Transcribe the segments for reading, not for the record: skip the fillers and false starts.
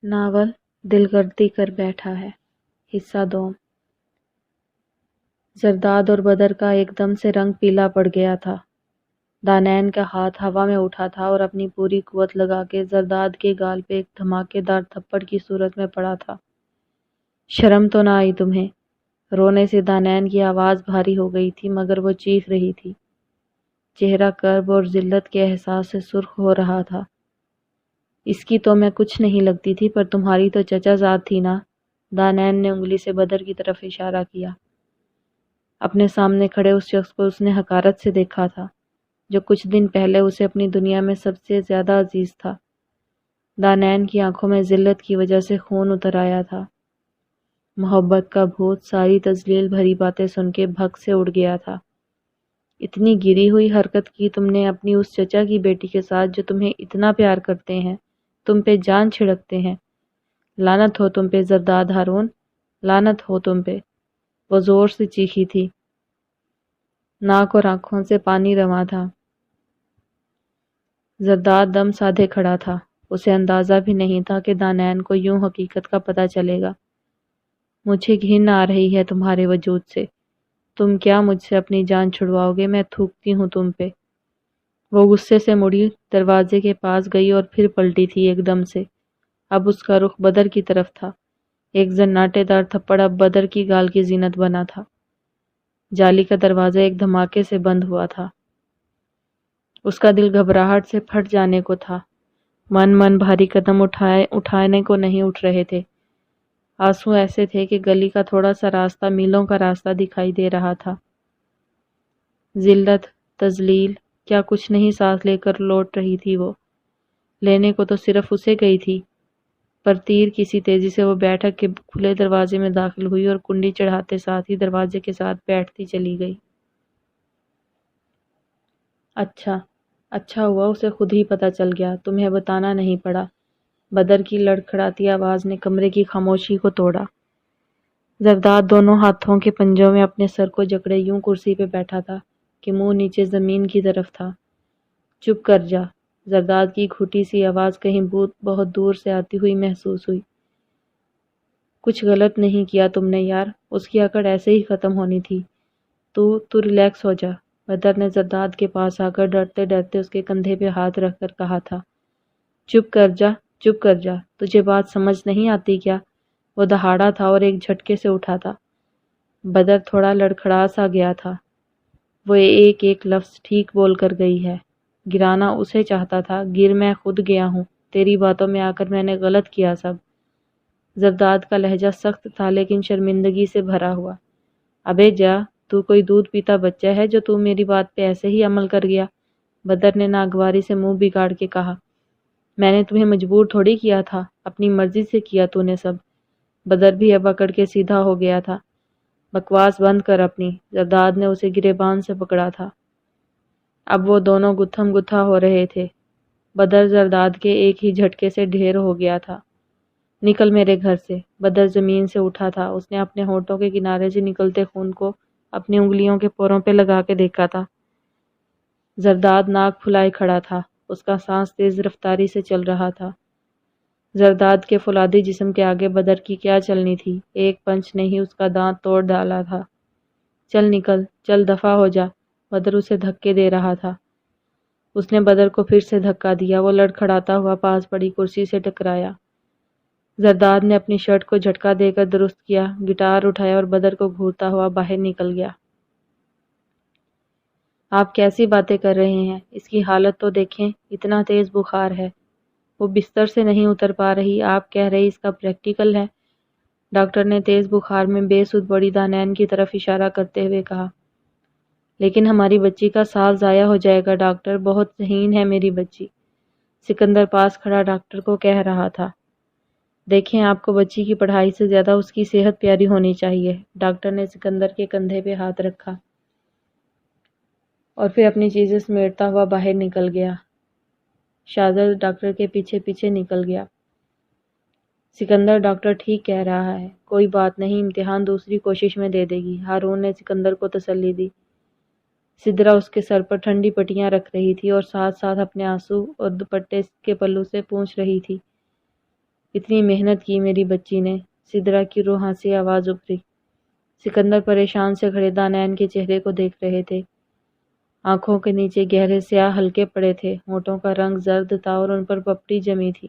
Novel دل گردی کر بیٹھا ہے۔ حصہ دوم۔ زرداد اور بدر کا ایک دم سے رنگ پیلا پڑ گیا تھا۔ دانین کا ہاتھ ہوا میں اٹھا تھا اور اپنی پوری قوت لگا کے زرداد کے گال پہ ایک دھماکے دار تھپڑ کی صورت میں پڑا تھا۔ شرم تو نہ آئی تمہیں؟ رونے سے دانین کی آواز بھاری ہو گئی تھی مگر وہ چیخ رہی تھی۔ چہرہ کرب اور ذلت کے احساس سے سرخ ہو رہا تھا۔ اس کی تو میں کچھ نہیں لگتی تھی پر تمہاری تو چچا زاد تھی نا۔ دانین نے انگلی سے بدر کی طرف اشارہ کیا۔ اپنے سامنے کھڑے اس شخص کو اس نے حقارت سے دیکھا تھا جو کچھ دن پہلے اسے اپنی دنیا میں سب سے زیادہ عزیز تھا۔ دانین کی آنکھوں میں ذلت کی وجہ سے خون اتر آیا تھا۔ محبت کا بھوت ساری تذلیل بھری باتیں سن کے بھگ سے اڑ گیا تھا۔ اتنی گری ہوئی حرکت کی تم نے اپنی اس چچا کی بیٹی کے ساتھ جو تمہیں اتنا پیار کرتے ہیں، تم پہ جان چھڑکتے ہیں۔ لعنت ہو تم پہ زرداد ہارون، لعنت ہو تم پہ۔ وہ زور سے چیخی تھی۔ ناک اور آنکھوں سے پانی رواں تھا۔ زرداد دم سادھے کھڑا تھا۔ اسے اندازہ بھی نہیں تھا کہ دانین کو یوں حقیقت کا پتہ چلے گا۔ مجھے گھن آ رہی ہے تمہارے وجود سے۔ تم کیا مجھ سے اپنی جان چھڑواؤ گے؟ میں تھوکتی ہوں تم پہ۔ وہ غصے سے مڑی، دروازے کے پاس گئی اور پھر پلٹی تھی ایک دم سے۔ اب اس کا رخ بدر کی طرف تھا۔ ایک زناٹے دار تھپڑ اب بدر کی گال کی زینت بنا تھا۔ جالی کا دروازہ ایک دھماکے سے بند ہوا تھا۔ اس کا دل گھبراہٹ سے پھٹ جانے کو تھا۔ من بھاری قدم اٹھانے کو نہیں اٹھ رہے تھے۔ آنسو ایسے تھے کہ گلی کا تھوڑا سا راستہ میلوں کا راستہ دکھائی دے رہا تھا۔ ذلت، تذلیل، کیا کچھ نہیں سانس لے کر لوٹ رہی تھی وہ۔ لینے کو تو صرف اسے گئی تھی، پر تیر کسی تیزی سے وہ بیٹھک کے کھلے دروازے میں داخل ہوئی اور کنڈی چڑھاتے ساتھ ہی دروازے کے ساتھ بیٹھتی چلی گئی۔ اچھا ہوا اسے خود ہی پتہ چل گیا، تمہیں بتانا نہیں پڑا۔ بدر کی لڑکھڑاتی آواز نے کمرے کی خاموشی کو توڑا۔ زرداد دونوں ہاتھوں کے پنجوں میں اپنے سر کو جکڑے یوں کرسی پہ بیٹھا تھا کہ منہ نیچے زمین کی طرف تھا۔ چپ کر جا، زرداد کی گھٹی سی آواز کہیں بہت دور سے آتی ہوئی محسوس ہوئی۔ کچھ غلط نہیں کیا تم نے یار، اس کی اکڑ ایسے ہی ختم ہونی تھی۔ تو ریلیکس ہو جا، بدر نے زرداد کے پاس آ کر ڈرتے ڈرتے اس کے کندھے پہ ہاتھ رکھ کر کہا تھا۔ چپ کر جا، تجھے بات سمجھ نہیں آتی کیا؟ وہ دہاڑا تھا اور ایک جھٹکے سے اٹھا تھا۔ بدر تھوڑا لڑکھڑا سا گیا تھا۔ وہ ایک ایک لفظ ٹھیک بول کر گئی ہے۔ گرانا اسے چاہتا تھا، گر میں خود گیا ہوں، تیری باتوں میں آ کر میں نے غلط کیا سب۔ زرداد کا لہجہ سخت تھا لیکن شرمندگی سے بھرا ہوا۔ ابے جا، تو کوئی دودھ پیتا بچہ ہے جو تو میری بات پہ ایسے ہی عمل کر گیا؟ بدر نے ناگواری سے منہ بگاڑ کے کہا۔ میں نے تمہیں مجبور تھوڑی کیا تھا، اپنی مرضی سے کیا تو نے سب۔ بدر بھی اب اکڑ کے سیدھا ہو گیا تھا۔ بکواس بند کر اپنی، زرداد نے اسے گریبان سے پکڑا تھا۔ اب وہ دونوں گتھم گتھا ہو رہے تھے۔ بدر زرداد کے ایک ہی جھٹکے سے ڈھیر ہو گیا تھا۔ نکل میرے گھر سے۔ بدر زمین سے اٹھا تھا۔ اس نے اپنے ہونٹوں کے کنارے سے نکلتے خون کو اپنی انگلیوں کے پوروں پہ لگا کے دیکھا تھا۔ زرداد ناک پھلائے کھڑا تھا، اس کا سانس تیز رفتاری سے چل رہا تھا۔ زرداد کے فولادی جسم کے آگے بدر کی کیا چلنی تھی، ایک پنچ نے ہی اس کا دانت توڑ ڈالا تھا۔ چل نکل، چل دفع ہو جا، بدر اسے دھکے دے رہا تھا۔ اس نے بدر کو پھر سے دھکا دیا، وہ لڑکھڑاتا ہوا پاس پڑی کرسی سے ٹکرایا۔ زرداد نے اپنی شرٹ کو جھٹکا دے کر درست کیا، گٹار اٹھایا اور بدر کو گھورتا ہوا باہر نکل گیا۔ آپ کیسی باتیں کر رہے ہیں؟ اس کی حالت تو دیکھیں، اتنا تیز بخار ہے، وہ بستر سے نہیں اتر پا رہی، آپ کہہ رہے اس کا پریکٹیکل ہے؟ ڈاکٹر نے تیز بخار میں بے سود بڑی دانین کی طرف اشارہ کرتے ہوئے کہا۔ لیکن ہماری بچی کا سال ضائع ہو جائے گا ڈاکٹر، بہت ذہین ہے میری بچی، سکندر پاس کھڑا ڈاکٹر کو کہہ رہا تھا۔ دیکھیں، آپ کو بچی کی پڑھائی سے زیادہ اس کی صحت پیاری ہونی چاہیے۔ ڈاکٹر نے سکندر کے کندھے پہ ہاتھ رکھا اور پھر اپنی چیزیں سمیٹتا ہوا باہر نکل گیا۔ شاذر ڈاکٹر کے پیچھے پیچھے نکل گیا۔ سکندر، ڈاکٹر ٹھیک کہہ رہا ہے، کوئی بات نہیں، امتحان دوسری کوشش میں دے دے گی، ہارون نے سکندر کو تسلی دی۔ سدرا اس کے سر پر ٹھنڈی پٹیاں رکھ رہی تھی اور ساتھ ساتھ اپنے آنسو اور دوپٹے کے پلو سے پونچھ رہی تھی۔ اتنی محنت کی میری بچی نے، سدرا کی روحاں سے آواز ابھری۔ سکندر پریشان سے کھڑے دانین کے چہرے کو دیکھ رہے تھے۔ آنکھوں کے نیچے گہرے سیاہ حلقے پڑے تھے، ہونٹوں کا رنگ زرد تھا اور ان پر پپڑی جمی تھی۔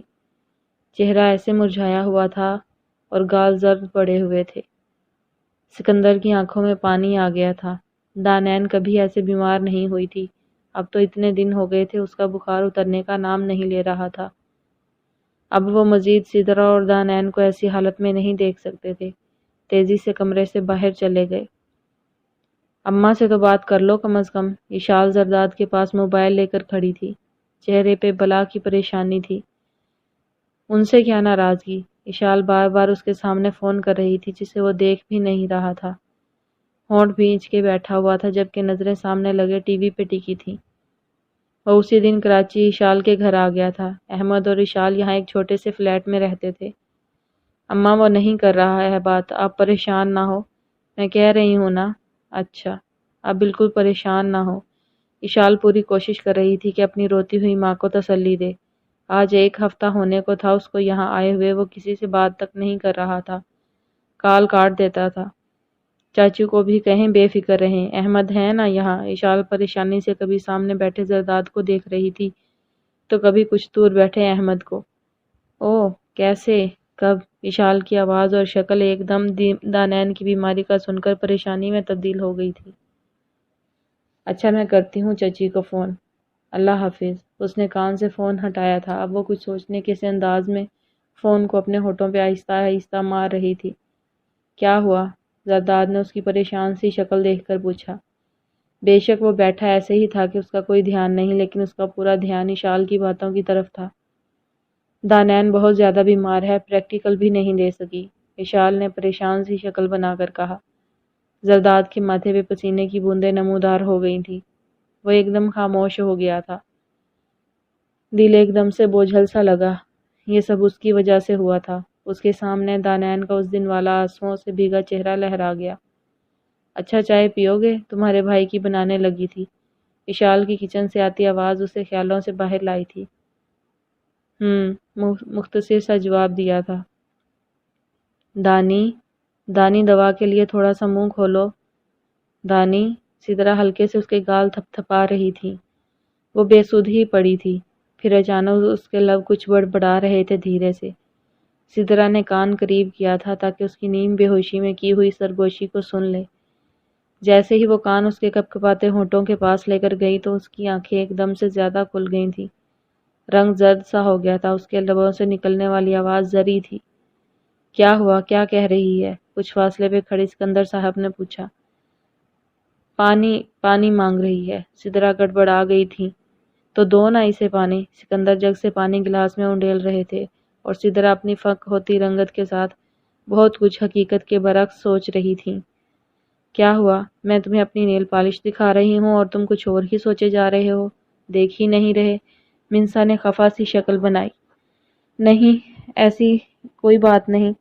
چہرہ ایسے مرجھایا ہوا تھا اور گال زرد پڑے ہوئے تھے۔ سکندر کی آنکھوں میں پانی آ گیا تھا۔ دانین کبھی ایسے بیمار نہیں ہوئی تھی، اب تو اتنے دن ہو گئے تھے اس کا بخار اترنے کا نام نہیں لے رہا تھا۔ اب وہ مزید سدرا اور دانین کو ایسی حالت میں نہیں دیکھ سکتے تھے۔ تیزی سے کمرے سے باہر چلے گئے۔ اماں سے تو بات کر لو کم از کم۔ اشال زرداد کے پاس موبائل لے کر کھڑی تھی، چہرے پہ بلا کی پریشانی تھی۔ ان سے کیا ناراضگی؟ اشال بار بار اس کے سامنے فون کر رہی تھی جسے وہ دیکھ بھی نہیں رہا تھا۔ ہونٹ بھینچ کے بیٹھا ہوا تھا جبکہ نظریں سامنے لگے ٹی وی پہ ٹکی تھی۔ وہ اسی دن کراچی اشال کے گھر آ گیا تھا۔ احمد اور اشال یہاں ایک چھوٹے سے فلیٹ میں رہتے تھے۔ اماں وہ نہیں کر رہا ہے بات، آپ پریشان نہ ہو، میں کہہ رہی ہوں نا۔ اچھا، آپ بالکل پریشان نہ ہو۔ اشال پوری کوشش کر رہی تھی کہ اپنی روتی ہوئی ماں کو تسلی دے۔ آج 1 ہفتہ ہونے کو تھا اس کو یہاں آئے ہوئے، وہ کسی سے بات تک نہیں کر رہا تھا، کال کاٹ دیتا تھا۔ چاچو کو بھی کہیں بے فکر رہیں، احمد ہے نا یہاں۔ اشال پریشانی سے کبھی سامنے بیٹھے زرداد کو دیکھ رہی تھی تو کبھی کچھ دور بیٹھے احمد کو۔ اوہ، کیسے؟ کب؟ اشال کی آواز اور شکل ایک دم دانین کی بیماری کا سن کر پریشانی میں تبدیل ہو گئی تھی۔ اچھا میں کرتی ہوں چچی کو فون۔ اللہ حافظ۔ اس نے کان سے فون ہٹایا تھا، اب وہ کچھ سوچنے کے سے انداز میں فون کو اپنے ہونٹوں پہ آہستہ آہستہ مار رہی تھی۔ کیا ہوا؟ زرداد نے اس کی پریشان سی شکل دیکھ کر پوچھا۔ بے شک وہ بیٹھا ایسے ہی تھا کہ اس کا کوئی دھیان نہیں، لیکن اس کا پورا دھیان اشال کی باتوں کی طرف تھا۔ دانین بہت زیادہ بیمار ہے، پریکٹیکل بھی نہیں دے سکی، اشال نے پریشان سی شکل بنا کر کہا۔ زرداد کے ماتھے پہ پسینے کی بوندیں نمودار ہو گئی تھیں۔ وہ ایک دم خاموش ہو گیا تھا۔ دل ایک دم سے بوجھل سا لگا۔ یہ سب اس کی وجہ سے ہوا تھا۔ اس کے سامنے دانین کا اس دن والا آنسوؤں سے بھیگا چہرہ لہرا گیا۔ اچھا چائے پیو گے؟ تمہارے بھائی کی بنانے لگی تھی۔ اشال کی کچن سے آتی آواز اسے خیالوں سے باہر لائی تھی۔ مختصر سا جواب دیا تھا۔ دانی دوا کے لیے تھوڑا سا منہ کھولو۔ دانی، سدرا ہلکے سے اس کے گال تھپ تھپا رہی تھی۔ وہ بے سدھ ہی پڑی تھی، پھر اچانک اس کے لب کچھ بڑبڑا رہے تھے دھیرے سے۔ سدرا نے کان قریب کیا تھا تاکہ اس کی نیم بے ہوشی میں کی ہوئی سرگوشی کو سن لے۔ جیسے ہی وہ کان اس کے کپکپاتے ہونٹوں کے پاس لے کر گئی تو اس کی آنکھیں ایک دم سے زیادہ کھل گئی تھیں۔ رنگ زرد سا ہو گیا تھا، اس کے لبوں سے نکلنے والی آواز زری تھی۔ کیا ہوا؟ کیا کہہ رہی ہے؟ کچھ فاصلے پہ کھڑی سکندر صاحب نے پوچھا۔ پانی مانگ رہی ہے۔ سدرا گڑبڑا گئی تھی۔ تو دو نا اسے پانی۔ سکندر جگ سے پانی گلاس میں انڈیل رہے تھے اور سدرا اپنی فک ہوتی رنگت کے ساتھ بہت کچھ حقیقت کے برعکس سوچ رہی تھی۔ کیا ہوا؟ میں تمہیں اپنی نیل پالش دکھا رہی ہوں اور تم کچھ اور ہی سوچے جا رہے ہو، دیکھ ہی نہیں رہے؟ منسا نے خفا سی شکل بنائی۔ نہیں، ایسی کوئی بات نہیں۔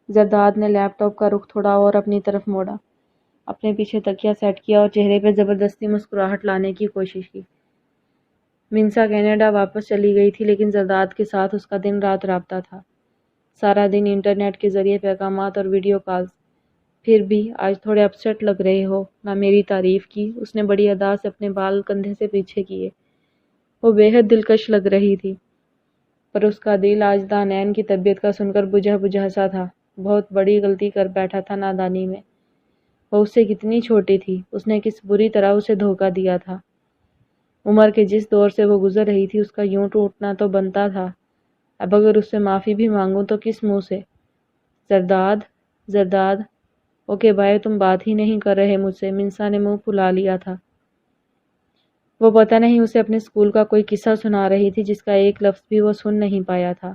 زرداد نے لیپ ٹاپ کا رخ تھوڑا اور اپنی طرف موڑا، اپنے پیچھے تکیہ سیٹ کیا اور چہرے پہ زبردستی مسکراہٹ لانے کی کوشش کی۔ منسا کینیڈا واپس چلی گئی تھی لیکن زرداد کے ساتھ اس کا دن رات رابطہ تھا، سارا دن انٹرنیٹ کے ذریعے پیغامات اور ویڈیو کالز۔ پھر بھی آج تھوڑے اپسٹ لگ رہے ہو، نہ میری تعریف کی۔ اس نے بڑی ادا سے اپنے بال کندھے سے پیچھے کیے۔ وہ بے حد دلکش لگ رہی تھی، پر اس کا دل آج دانین کی طبیعت کا سن کر بجھا بجھا سا تھا۔ بہت بڑی غلطی کر بیٹھا تھا نادانی میں۔ وہ اس سے کتنی چھوٹی تھی، اس نے کس بری طرح اسے دھوکہ دیا تھا۔ عمر کے جس دور سے وہ گزر رہی تھی اس کا یوں ٹوٹنا تو بنتا تھا۔ اب اگر اس سے معافی بھی مانگوں تو کس منہ سے؟ زرداد، اوکے بھائی، تم بات ہی نہیں کر رہے مجھ سے۔ منسا نے منہ پھلا لیا تھا۔ وہ پتہ نہیں اسے اپنے اسکول کا کوئی قصہ سنا رہی تھی جس کا ایک لفظ بھی وہ سن نہیں پایا تھا۔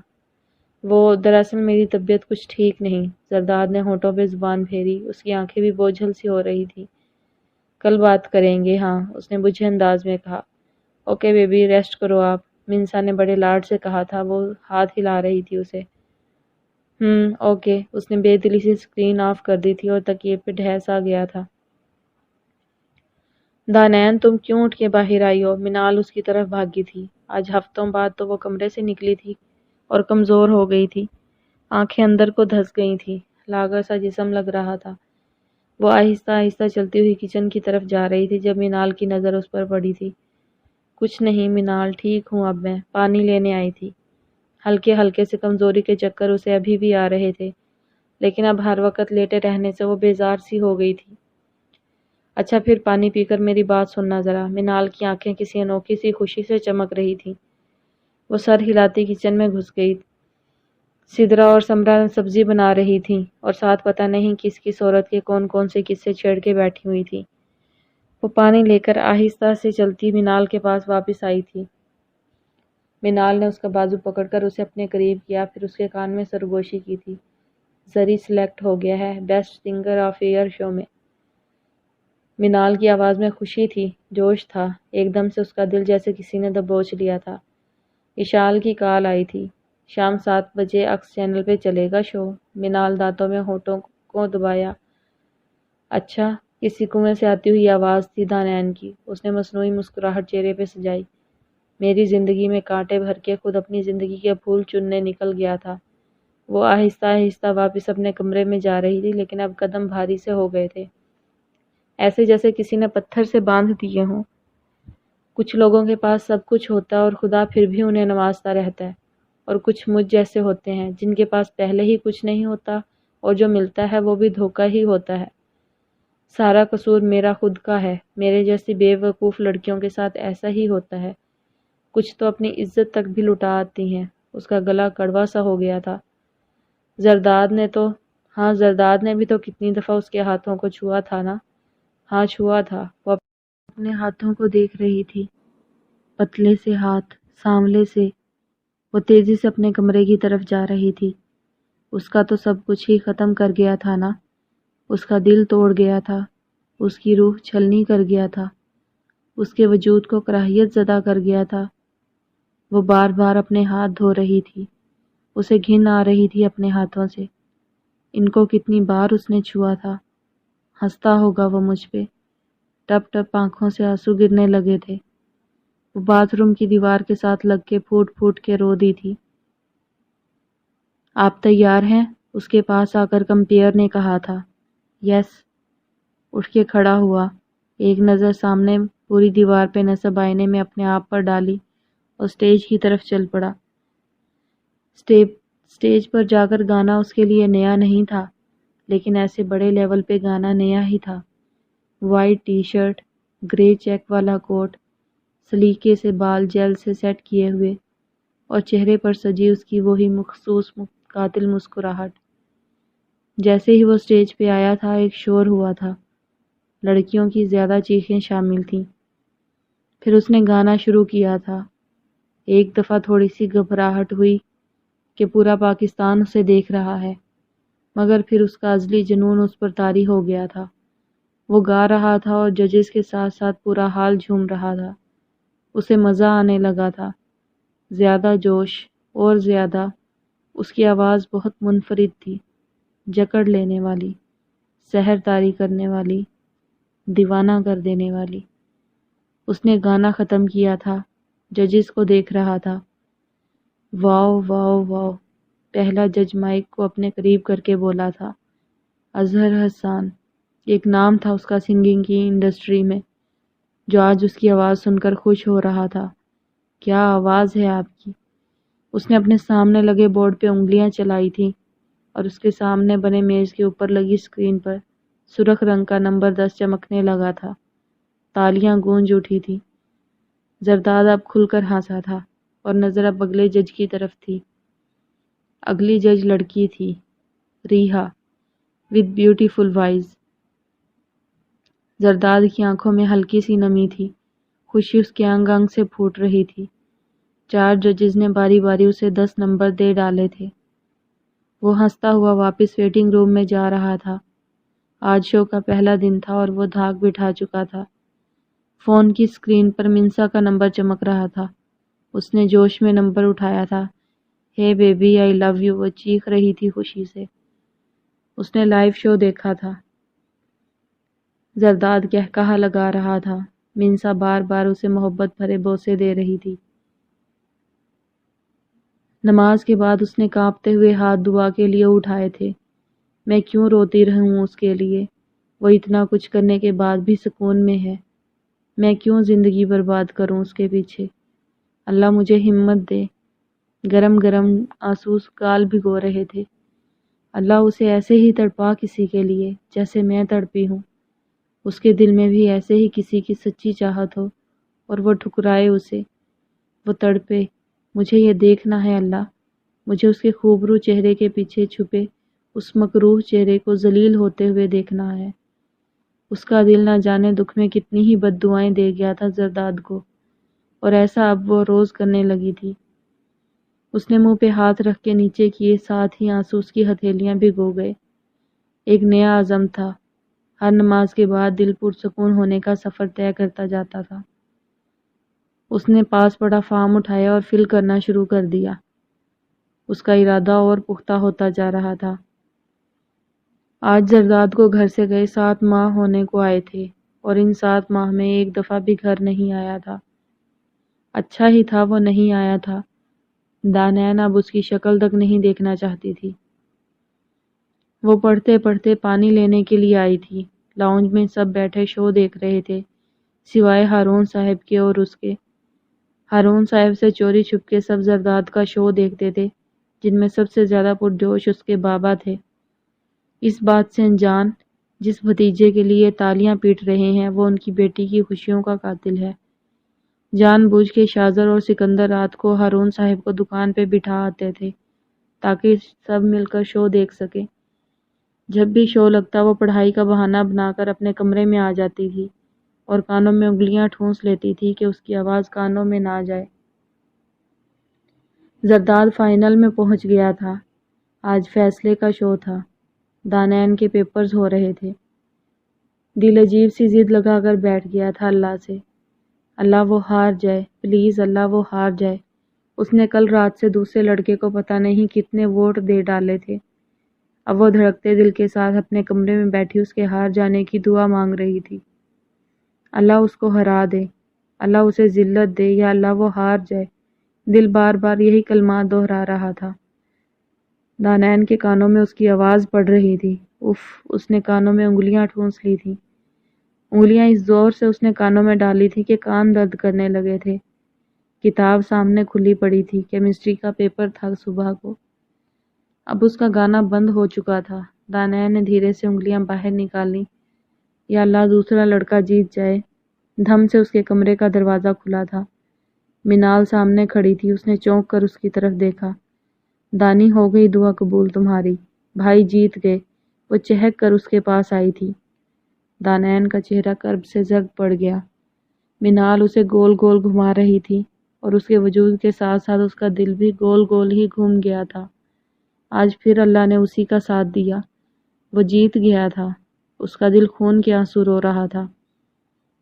دراصل میری طبیعت کچھ ٹھیک نہیں۔ زرداد نے ہونٹوں پہ زبان پھیری، اس کی آنکھیں بھی بوجھل سی ہو رہی تھی۔ کل بات کریں گے، ہاں، اس نے بجھے انداز میں کہا۔ اوکے بیبی، ریسٹ کرو آپ، منسا نے بڑے لاڈ سے کہا تھا۔ وہ ہاتھ ہلا رہی تھی اسے۔ اوکے، اس نے بے دلی سے اسکرین آف کر دی تھی اور تکیے پہ ڈھہ سا گیا تھا۔ دانین، تم کیوں اٹھ کے باہر آئی ہو؟ منال اس کی طرف بھاگی تھی۔ آج ہفتوں بعد تو وہ کمرے سے نکلی تھی، اور کمزور ہو گئی تھی، آنکھیں اندر کو دھس گئی تھیں، لاغر سا جسم لگ رہا تھا۔ وہ آہستہ آہستہ چلتی ہوئی کچن کی طرف جا رہی تھی جب مینال کی نظر اس پر پڑی تھی۔ کچھ نہیں مینال، ٹھیک ہوں اب میں پانی لینے آئی تھی۔ ہلکے ہلکے سے کمزوری کے چکر اسے ابھی بھی آ رہے تھے، لیکن اب ہر وقت لیٹے رہنے سے وہ بیزار سی ہو گئی تھی۔ اچھا پھر پانی پی کر میری بات سننا ذرا۔ مینال کی آنکھیں کسی انوکھی سی خوشی سے چمک رہی تھیں۔ وہ سر ہلاتی کچن میں گھس گئی۔ سدرا اور سمرا سبزی بنا رہی تھیں اور ساتھ پتہ نہیں کس کس عورت کے کون کون سے قصے چھیڑ کے بیٹھی ہوئی تھیں۔ وہ پانی لے کر آہستہ سے چلتی مینال کے پاس واپس آئی تھی۔ مینال نے اس کا بازو پکڑ کر اسے اپنے قریب کیا، پھر اس کے کان میں سرگوشی کی تھی۔ زری سلیکٹ ہو گیا ہے بیسٹ سنگر آف ایئر شو میں۔ مینال کی آواز میں خوشی تھی، جوش تھا۔ ایک دم سے اس کا دل جیسے کسی نے دبوچ لیا تھا۔ اشال کی کال آئی تھی، شام 7 بجے ایکس چینل پہ چلے گا شو۔ مینال دانتوں میں ہونٹوں کو دبایا۔ اچھا، کسی کنویں سے آتی ہوئی آواز تھی دانین کی۔ اس نے مصنوعی مسکراہٹ چہرے پہ سجائی۔ میری زندگی میں کانٹے بھر کے خود اپنی زندگی کے پھول چننے نکل گیا تھا۔ وہ آہستہ آہستہ واپس اپنے کمرے میں جا رہی تھی، لیکن اب قدم بھاری سے ہو گئے تھے، ایسے جیسے کسی نے پتھر سے باندھ دیے ہوں۔ کچھ لوگوں کے پاس سب کچھ ہوتا ہے اور خدا پھر بھی انہیں نوازتا رہتا ہے، اور کچھ مجھ جیسے ہوتے ہیں جن کے پاس پہلے ہی کچھ نہیں ہوتا اور جو ملتا ہے وہ بھی دھوکہ ہی ہوتا ہے۔ سارا قصور میرا خود کا ہے۔ میرے جیسی بے وقوف لڑکیوں کے ساتھ ایسا ہی ہوتا ہے۔ کچھ تو اپنی عزت تک بھی لٹا آتی ہیں۔ اس کا گلا کڑوا سا ہو گیا تھا۔ زرداد نے بھی تو کتنی دفعہ اس کے ہاتھوں کو چھوا تھا نا۔ ہاں چھوا تھا۔ وہ اپنے ہاتھوں کو دیکھ رہی تھی، پتلے سے ہاتھ، سانولے سے۔ وہ تیزی سے اپنے کمرے کی طرف جا رہی تھی۔ اس کا تو سب کچھ ہی ختم کر گیا تھا نا۔ اس کا دل توڑ گیا تھا، اس کی روح چھلنی کر گیا تھا، اس کے وجود کو کراہیت زدہ کر گیا تھا۔ وہ بار بار اپنے ہاتھ دھو رہی تھی۔ اسے گھن آ رہی تھی اپنے ہاتھوں سے۔ ان کو کتنی بار اس نے چھوا تھا۔ ہنستا ہوگا وہ مجھ پہ۔ ٹپ ٹپ آنکھوں سے آنسو گرنے لگے تھے۔ وہ باتھ روم کی دیوار کے ساتھ لگ کے پھوٹ پھوٹ کے رو دی تھی۔ آپ تیار ہیں؟ اس کے پاس آ کر کمپیئر نے کہا تھا۔ یس۔ اٹھ کے کھڑا ہوا، ایک نظر سامنے پوری دیوار پہ نصب آئینے میں اپنے آپ پر ڈالی اور سٹیج کی طرف چل پڑا۔ سٹیج پر جا کر گانا اس کے لیے نیا نہیں تھا، لیکن ایسے بڑے لیول پہ گانا نیا ہی تھا۔ وائٹ ٹی شرٹ، گرے چیک والا کوٹ، سلیقے سے بال جیل سے سیٹ کیے ہوئے، اور چہرے پر سجی اس کی وہی مخصوص قاتل مسکراہٹ۔ جیسے ہی وہ سٹیج پہ آیا تھا ایک شور ہوا تھا، لڑکیوں کی زیادہ چیخیں شامل تھیں۔ پھر اس نے گانا شروع کیا تھا۔ ایک دفعہ تھوڑی سی گھبراہٹ ہوئی کہ پورا پاکستان اسے دیکھ رہا ہے، مگر پھر اس کا ازلی جنون اس پر طاری ہو گیا تھا۔ وہ گا رہا تھا اور ججز کے ساتھ ساتھ پورا حال جھوم رہا تھا۔ اسے مزہ آنے لگا تھا، زیادہ جوش اور زیادہ۔ اس کی آواز بہت منفرد تھی، جکڑ لینے والی، سحر طاری کرنے والی، دیوانہ کر دینے والی۔ اس نے گانا ختم کیا تھا، ججز کو دیکھ رہا تھا۔ واو واو واو، پہلا جج مائک کو اپنے قریب کر کے بولا تھا۔ اظہر حسان، ایک نام تھا اس کا سنگنگ کی انڈسٹری میں، جو آج اس کی آواز سن کر خوش ہو رہا تھا۔ کیا آواز ہے آپ کی؟ اس نے اپنے سامنے لگے بورڈ پہ انگلیاں چلائی تھیں اور اس کے سامنے بنے میز کے اوپر لگی اسکرین پر سرخ رنگ کا نمبر 10 چمکنے لگا تھا۔ تالیاں گونج اٹھی تھی۔ زرداد اب کھل کر ہنسا تھا اور نظر اب اگلے جج کی طرف تھی۔ اگلی جج لڑکی تھی، Rhea, with beautiful eyes۔ Zardad کی آنکھوں میں ہلکی سی نمی تھی، خوشی اس کے انگ انگ سے پھوٹ رہی تھی۔ 4 ججز نے باری باری اسے 10 نمبر دے ڈالے تھے۔ وہ ہنستا ہوا واپس ویٹنگ روم میں جا رہا تھا۔ آج شو کا پہلا دن تھا اور وہ دھاک بٹھا چکا تھا۔ فون کی اسکرین پر منسا کا نمبر چمک رہا تھا۔ اس نے جوش میں نمبر اٹھایا تھا۔ ہے بیبی آئی لو یو، وہ چیخ رہی تھی خوشی سے۔ اس نے لائیو شو دیکھا تھا۔ زرداد قہقہہ لگا رہا تھا۔ منسا بار بار اسے محبت بھرے بوسے دے رہی تھی۔ نماز کے بعد اس نے کانپتے ہوئے ہاتھ دعا کے لیے اٹھائے تھے۔ میں کیوں روتی رہوں اس کے لیے؟ وہ اتنا کچھ کرنے کے بعد بھی سکون میں ہے۔ میں کیوں زندگی برباد کروں اس کے پیچھے؟ اللہ مجھے ہمت دے۔ گرم گرم آنسو گال بھگو رہے تھے۔ اللہ اسے ایسے ہی تڑپا کسی کے لیے جیسے میں تڑپی ہوں۔ اس کے دل میں بھی ایسے ہی کسی کی سچی چاہت ہو اور وہ ٹھکرائے اسے، وہ تڑپے۔ مجھے یہ دیکھنا ہے اللہ، مجھے اس کے خوبرو چہرے کے پیچھے چھپے اس مکروہ چہرے کو ذلیل ہوتے ہوئے دیکھنا ہے۔ اس کا دل نہ جانے دکھ میں کتنی ہی بد دعائیں دے گیا تھا زرداد کو، اور ایسا اب وہ روز کرنے لگی تھی۔ اس نے منہ پہ ہاتھ رکھ کے نیچے کیے، ساتھ ہی آنسو اس کی ہتھیلیاں بھگو گئے۔ ایک نیا عزم تھا۔ ہر نماز کے بعد دل پرسکون ہونے کا سفر طے کرتا جاتا تھا۔ اس نے پاس پڑا فارم اٹھایا اور فل کرنا شروع کر دیا۔ اس کا ارادہ اور پختہ ہوتا جا رہا تھا۔ آج زرداد کو گھر سے گئے 7 ماہ ہونے کو آئے تھے، اور ان 7 ماہ میں ایک دفعہ بھی گھر نہیں آیا تھا۔ اچھا ہی تھا وہ نہیں آیا تھا۔ دانین اب اس کی شکل تک نہیں دیکھنا چاہتی تھی۔ وہ پڑھتے پڑھتے پانی لینے کے لیے آئی تھی۔ لاؤنج میں سب بیٹھے شو دیکھ رہے تھے، سوائے ہارون صاحب کے اور اس کے۔ ہارون صاحب سے چوری چھپ کے سب زرداد کا شو دیکھتے تھے، جن میں سب سے زیادہ پرجوش اس کے بابا تھے۔ اس بات سے انجان جس بھتیجے کے لیے تالیاں پیٹ رہے ہیں وہ ان کی بیٹی کی خوشیوں کا قاتل ہے۔ جان بوجھ کے شاذر اور سکندر رات کو ہارون صاحب کو دکان پہ بٹھا آتے تھے تاکہ سب مل کر شو دیکھ سکیں۔ جب بھی شو لگتا وہ پڑھائی کا بہانہ بنا کر اپنے کمرے میں آ جاتی تھی اور کانوں میں انگلیاں ٹھونس لیتی تھی کہ اس کی آواز کانوں میں نہ جائے۔ زرداد فائنل میں پہنچ گیا تھا۔ آج فیصلے کا شو تھا۔ دانین کے پیپرز ہو رہے تھے۔ دل عجیب سی ضد لگا کر بیٹھ گیا تھا اللہ سے۔ اللہ وہ ہار جائے، پلیز اللہ وہ ہار جائے۔ اس نے کل رات سے دوسرے لڑکے کو پتہ نہیں کتنے ووٹ دے ڈالے تھے۔ اب وہ دھڑکتے دل کے ساتھ اپنے کمرے میں بیٹھی اس کے ہار جانے کی دعا مانگ رہی تھی۔ اللہ اس کو ہرا دے، اللہ اسے ذلت دے، یا اللہ وہ ہار جائے۔ دل بار بار یہی کلمات دہرا رہا تھا۔ دانین کے کانوں میں اس کی آواز پڑ رہی تھی۔ اف، اس نے کانوں میں انگلیاں ٹھونس لی تھیں۔ انگلیاں اس زور سے اس نے کانوں میں ڈالی تھی کہ کان درد کرنے لگے تھے۔ کتاب سامنے کھلی پڑی تھی، کیمسٹری کا پیپر تھا صبح کو۔ اب اس کا گانا بند ہو چکا تھا۔ دانین نے دھیرے سے انگلیاں باہر نکالی۔ یا اللہ دوسرا لڑکا جیت جائے۔ دھم سے اس کے کمرے کا دروازہ کھلا تھا۔ منال سامنے کھڑی تھی۔ اس نے چونک کر اس کی طرف دیکھا۔ دانی ہو گئی دعا قبول تمہاری، بھائی جیت گئے۔ وہ چہک کر اس کے پاس آئی تھی۔ دانین کا چہرہ کرب سے زرد پڑ گیا۔ منال اسے گول گول گھما رہی تھی اور اس کے وجود کے ساتھ ساتھ اس کا دل بھی گول گول ہی گھوم گیا تھا۔ آج پھر اللہ نے اسی کا ساتھ دیا۔ وہ جیت گیا تھا۔ اس کا دل خون کے آنسو رو رہا تھا۔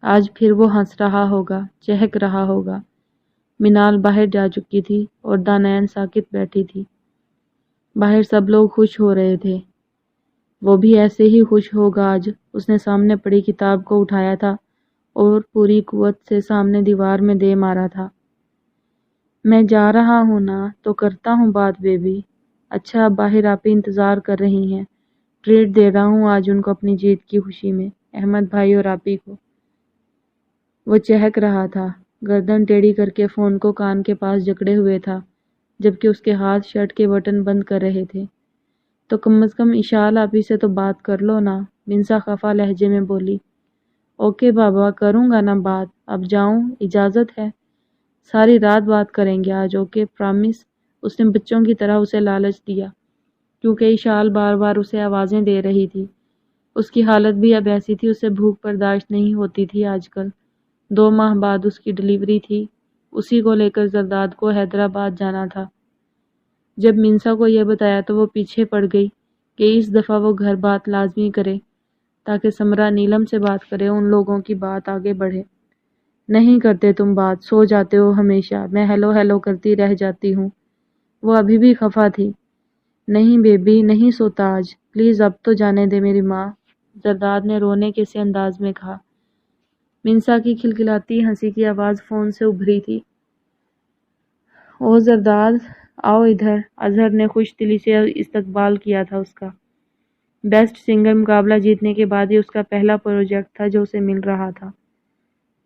آج پھر وہ ہنس رہا ہوگا، چہک رہا ہوگا۔ منال باہر جا چکی تھی اور دانین ساکت بیٹھی تھی۔ باہر سب لوگ خوش ہو رہے تھے۔ وہ بھی ایسے ہی خوش ہوگا آج۔ اس نے سامنے پڑی کتاب کو اٹھایا تھا اور پوری قوت سے سامنے دیوار میں دے مارا تھا۔ میں جا رہا ہوں نا تو کرتا ہوں بات بیبی۔ اچھا اب باہر آپی انتظار کر رہی ہیں۔ ٹریٹ دے رہا ہوں آج ان کو اپنی جیت کی خوشی میں، احمد بھائی اور آپی کو۔ وہ چہک رہا تھا، گردن ٹیڑھی کر کے فون کو کان کے پاس جکڑے ہوئے تھا، جبکہ اس کے ہاتھ شرٹ کے بٹن بند کر رہے تھے۔ تو کم از کم اشال آپی سے تو بات کر لو نا، منسا خفا لہجے میں بولی۔ اوکے بابا کروں گا نا بات، اب جاؤں، اجازت ہے؟ ساری رات بات کریں گے آج، اوکے پرامس۔ اس نے بچوں کی طرح اسے لالچ دیا، کیونکہ اشال بار بار اسے آوازیں دے رہی تھی۔ اس کی حالت بھی اب ایسی تھی، اسے بھوک برداشت نہیں ہوتی تھی آج کل۔ 2 ماہ بعد اس کی ڈلیوری تھی، اسی کو لے کر زرداد کو حیدرآباد جانا تھا۔ جب منسا کو یہ بتایا تو وہ پیچھے پڑ گئی کہ اس دفعہ وہ گھر بات لازمی کرے تاکہ سمرا نیلم سے بات کرے، ان لوگوں کی بات آگے بڑھے۔ نہیں کرتے تم بات، سو جاتے ہو ہمیشہ، میں ہیلو ہیلو کرتی رہ جاتی ہوں۔ وہ ابھی بھی خفا تھی۔ نہیں بیبی، نہیں سوتا آج، پلیز اب تو جانے دے میری ماں، زرداد نے رونے کے سے انداز میں کہا۔ منسا کی کھلکھلاتی ہنسی کی آواز فون سے ابھری تھی۔ او زرداد، آؤ ادھر، اظہر نے خوش دلی سے استقبال کیا تھا اس کا۔ بیسٹ سنگر مقابلہ جیتنے کے بعد یہ اس کا پہلا پروجیکٹ تھا جو اسے مل رہا تھا،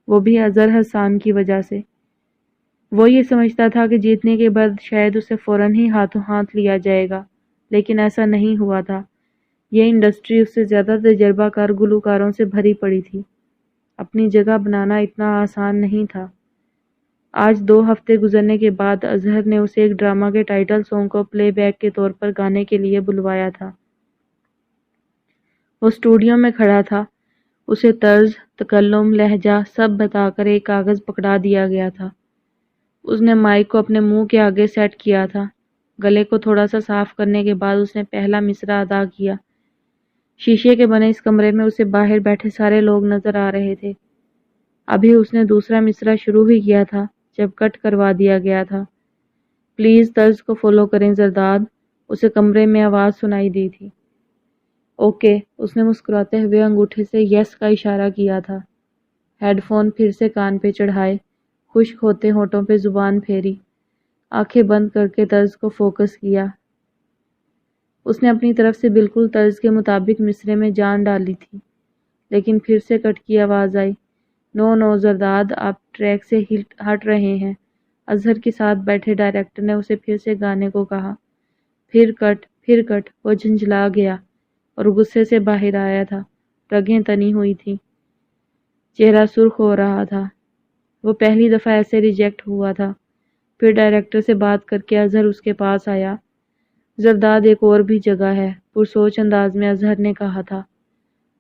وہ بھی اظہر حسان کی وجہ سے۔ وہ یہ سمجھتا تھا کہ جیتنے کے بعد شاید اسے فوراً ہی ہاتھوں ہاتھ لیا جائے گا، لیکن ایسا نہیں ہوا تھا۔ یہ انڈسٹری اس سے زیادہ تجربہ کار گلوکاروں سے بھری پڑی تھی۔ اپنی جگہ بنانا اتنا آسان نہیں تھا۔ آج 2 ہفتے گزرنے کے بعد اظہر نے اسے ایک ڈرامہ کے ٹائٹل سانگ کو پلے بیک کے طور پر گانے کے لیے بلوایا تھا۔ وہ اسٹوڈیو میں کھڑا تھا، اسے طرز، تکلم، لہجہ سب بتا کر ایک کاغذ پکڑا دیا گیا تھا۔ اس نے مائک کو اپنے منہ کے آگے سیٹ کیا تھا۔ گلے کو تھوڑا سا صاف کرنے کے بعد اس نے پہلا مصرع ادا کیا۔ شیشے کے بنے اس کمرے میں اسے باہر بیٹھے سارے لوگ نظر آ رہے تھے۔ ابھی اس نے دوسرا مصرع شروع ہی کیا تھا جب کٹ کروا دیا گیا تھا۔ پلیز طرز کو فالو کریں زرداد، اسے کمرے میں آواز سنائی دی تھی۔ اوکے، اس نے مسکراتے ہوئے انگوٹھے سے یس کا اشارہ کیا تھا۔ ہیڈ فون پھر سے کان پہ چڑھائے، خشک ہوتے ہونٹوں پہ زبان پھیری، آنکھیں بند کر کے طرز کو فوکس کیا۔ اس نے اپنی طرف سے بالکل طرز کے مطابق مصرعے میں جان ڈالی تھی، لیکن پھر سے کٹ کی آواز آئی۔ نو نو زرداد، آپ ٹریک سے ہٹ رہے ہیں، اظہر کے ساتھ بیٹھے ڈائریکٹر نے اسے پھر سے گانے کو کہا۔ پھر کٹ، وہ جھنجھلا گیا اور غصے سے باہر آیا تھا، رگیں تنی ہوئی تھیں، چہرہ سرخ ہو رہا تھا۔ وہ پہلی دفعہ ایسے ریجیکٹ ہوا تھا۔ پھر ڈائریکٹر سے بات کر کے اظہر اس کے پاس آیا۔ زرداد ایک اور بھی جگہ ہے، پرسوچ انداز میں اظہر نے کہا تھا۔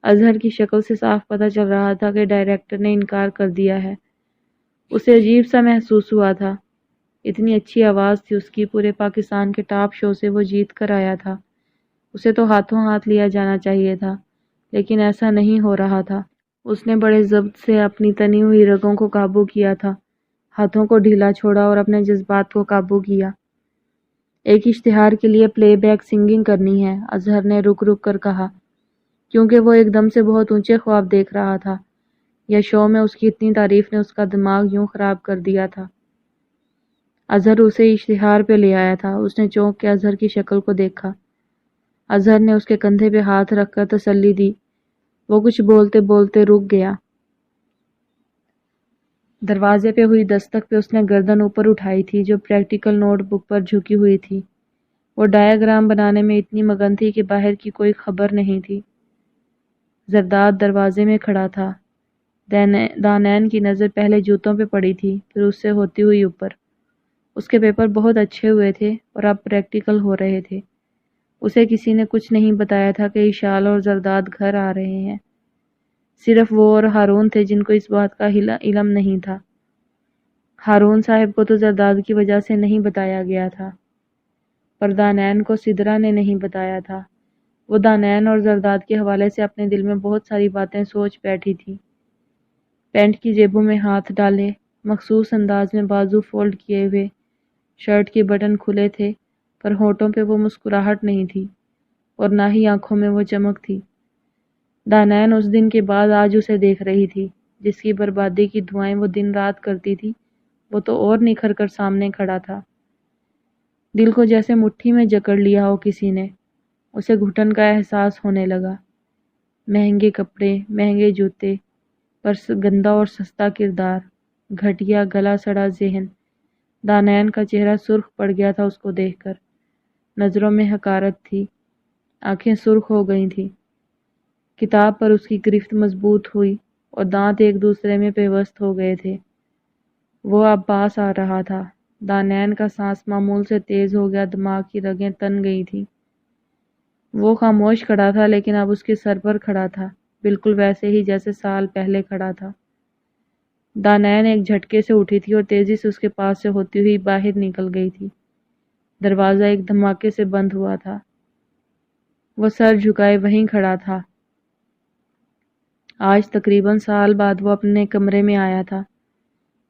اظہر کی شکل سے صاف پتہ چل رہا تھا کہ ڈائریکٹر نے انکار کر دیا ہے۔ اسے عجیب سا محسوس ہوا تھا۔ اتنی اچھی آواز تھی اس کی، پورے پاکستان کے ٹاپ شو سے وہ جیت کر آیا تھا۔ اسے تو ہاتھوں ہاتھ لیا جانا چاہیے تھا، لیکن ایسا نہیں ہو رہا تھا۔ اس نے بڑے ضبط سے اپنی تنی ہوئی رگوں کو قابو کیا تھا، ہاتھوں کو ڈھیلا چھوڑا اور اپنے جذبات کو قابو کیا۔ ایک اشتہار کے لیے پلے بیک سنگنگ کرنی ہے، اظہر نے رک کر کہا، کیونکہ وہ ایک دم سے بہت اونچے خواب دیکھ رہا تھا۔ یا شو میں اس کی اتنی تعریف نے اس کا دماغ یوں خراب کر دیا تھا۔ اظہر اسے اشتہار پہ لے آیا تھا۔ اس نے چونک کے اظہر کی شکل کو دیکھا۔ اظہر نے اس کے کندھے پہ ہاتھ رکھ کر تسلی دی۔ وہ کچھ بولتے بولتے رک گیا۔ دروازے پہ ہوئی دستک پہ اس نے گردن اوپر اٹھائی تھی جو پریکٹیکل نوٹ بک پر جھکی ہوئی تھی۔ وہ ڈایاگرام بنانے میں اتنی مگن تھی کہ باہر کی کوئی خبر نہیں تھی۔ زرداد دروازے میں کھڑا تھا۔ دانین کی نظر پہلے جوتوں پہ پڑی تھی، پھر اس سے ہوتی ہوئی اوپر۔ اس کے پیپر بہت اچھے ہوئے تھے اور اب پریکٹیکل ہو رہے تھے۔ اسے کسی نے کچھ نہیں بتایا تھا کہ اشال اور زرداد گھر آ رہے ہیں۔ صرف وہ اور ہارون تھے جن کو اس بات کا علم نہیں تھا۔ ہارون صاحب کو تو زرداد کی وجہ سے نہیں بتایا گیا تھا، پر دانین کو سدرا نے نہیں بتایا تھا۔ وہ دانین اور زرداد کے حوالے سے اپنے دل میں بہت ساری باتیں سوچ بیٹھی تھی۔ پینٹ کی جیبوں میں ہاتھ ڈالے، مخصوص انداز میں بازو فولڈ کیے ہوئے، شرٹ کے بٹن کھلے تھے، پر ہونٹوں پہ وہ مسکراہٹ نہیں تھی اور نہ ہی آنکھوں میں وہ چمک تھی۔ دانین اس دن کے بعد آج اسے دیکھ رہی تھی، جس کی بربادی کی دعائیں وہ دن رات کرتی تھی، وہ تو اور نکھر کر سامنے کھڑا تھا۔ دل کو جیسے مٹھی میں جکڑ لیا ہو کسی نے، اسے گھٹن کا احساس ہونے لگا۔ مہنگے کپڑے، مہنگے جوتے، پر گندا اور سستا کردار، گھٹیا گلا سڑا ذہن۔ دانین کا چہرہ سرخ پڑ گیا تھا اس کو دیکھ کر، نظروں میں حقارت تھی، آنکھیں سرخ ہو گئی تھیں۔ کتاب پر اس کی گرفت مضبوط ہوئی اور دانت ایک دوسرے میں پیوست ہو گئے تھے۔ وہ اب پاس آ رہا تھا۔ دانین کا سانس معمول سے تیز ہو گیا، دماغ کی رگیں تن گئی تھیں۔ وہ خاموش کھڑا تھا، لیکن اب اس کے سر پر کھڑا تھا، بالکل ویسے ہی جیسے سال پہلے کھڑا تھا۔ دانین ایک جھٹکے سے اٹھی تھی اور تیزی سے اس کے پاس سے ہوتی ہوئی باہر نکل گئی تھی۔ دروازہ ایک دھماکے سے بند ہوا تھا۔ وہ سر جھکائے وہیں کھڑا تھا۔ آج تقریباً سال بعد وہ اپنے کمرے میں آیا تھا۔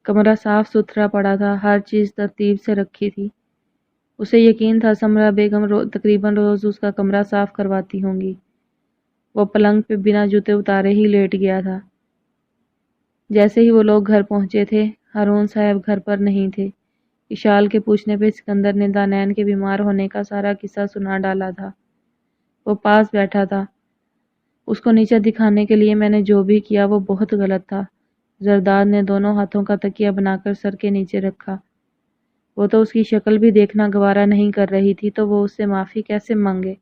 کمرہ صاف ستھرا پڑا تھا، ہر چیز ترتیب سے رکھی تھی۔ اسے یقین تھا سمرہ بیگم تقریباً روز اس کا کمرہ صاف کرواتی ہوں گی۔ وہ پلنگ پہ بنا جوتے اتارے ہی لیٹ گیا تھا۔ جیسے ہی وہ لوگ گھر پہنچے تھے، ہارون صاحب گھر پر نہیں تھے۔ اشال کے پوچھنے پہ سکندر نے دانین کے بیمار ہونے کا سارا قصہ سنا ڈالا تھا۔ وہ پاس بیٹھا تھا۔ اس کو نیچے دکھانے کے لیے میں نے جو بھی کیا وہ بہت غلط تھا۔ زرداد نے دونوں ہاتھوں کا تکیہ بنا کر سر کے نیچے رکھا۔ وہ تو اس کی شکل بھی دیکھنا گوارا نہیں کر رہی تھی، تو وہ اس سے معافی کیسے مانگے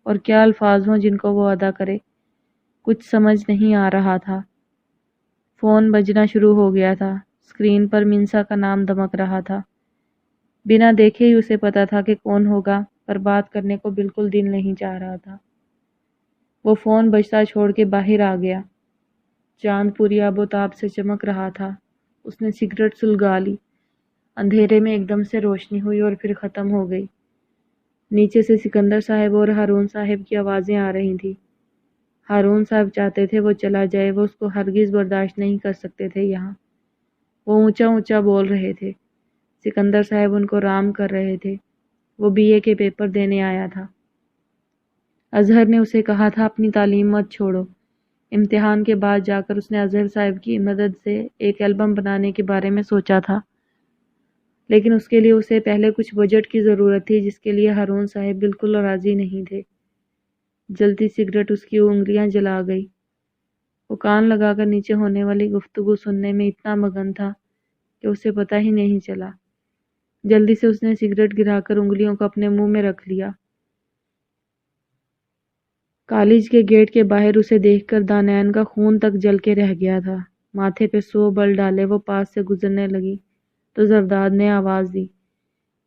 اور کیا الفاظ ہوں جن کو وہ ادا کرے؟ کچھ سمجھ نہیں آ رہا تھا۔ فون بجنا شروع ہو گیا تھا۔ اسکرین پر منسا کا نام دمک رہا تھا۔ بنا دیکھے ہی اسے پتا تھا کہ کون ہوگا، پر بات کرنے کو بالکل دل نہیں چاہ رہا تھا۔ وہ فون بجتا چھوڑ کے باہر آ گیا۔ چاند پوری آب و تاب سے چمک رہا تھا۔ اس نے سگریٹ سلگا لی۔ اندھیرے میں ایک دم سے روشنی ہوئی اور پھر ختم ہو گئی۔ نیچے سے سکندر صاحب اور ہارون صاحب کی آوازیں آ رہی تھیں۔ ہارون صاحب چاہتے تھے وہ چلا جائے، وہ اس کو ہرگز برداشت نہیں کر سکتے تھے یہاں۔ وہ اونچا اونچا بول رہے تھے۔ سکندر صاحب ان کو رام کر رہے تھے۔ وہ بی اے کے پیپر دینے آیا تھا۔ اظہر نے اسے کہا تھا اپنی تعلیم مت چھوڑو۔ امتحان کے بعد جا کر اس نے اظہر صاحب کی مدد سے ایک البم بنانے کے بارے میں سوچا تھا، لیکن اس کے لیے اسے پہلے کچھ بجٹ کی ضرورت تھی، جس کے لیے ہارون صاحب بالکل راضی نہیں تھے۔ جلتی سگریٹ اس کی انگلیاں جلا گئی۔ وہ کان لگا کر نیچے ہونے والی گفتگو سننے میں اتنا مگن تھا کہ اسے پتہ ہی نہیں چلا۔ جلدی سے اس نے سگریٹ گرا کر انگلیوں کو اپنے منہ میں رکھ لیا۔ کالج کے گیٹ کے باہر اسے دیکھ کر دانین کا خون تک جل کے رہ گیا تھا۔ ماتھے پہ 100 بل ڈالے وہ پاس سے گزرنے لگی تو زرداد نے آواز دی،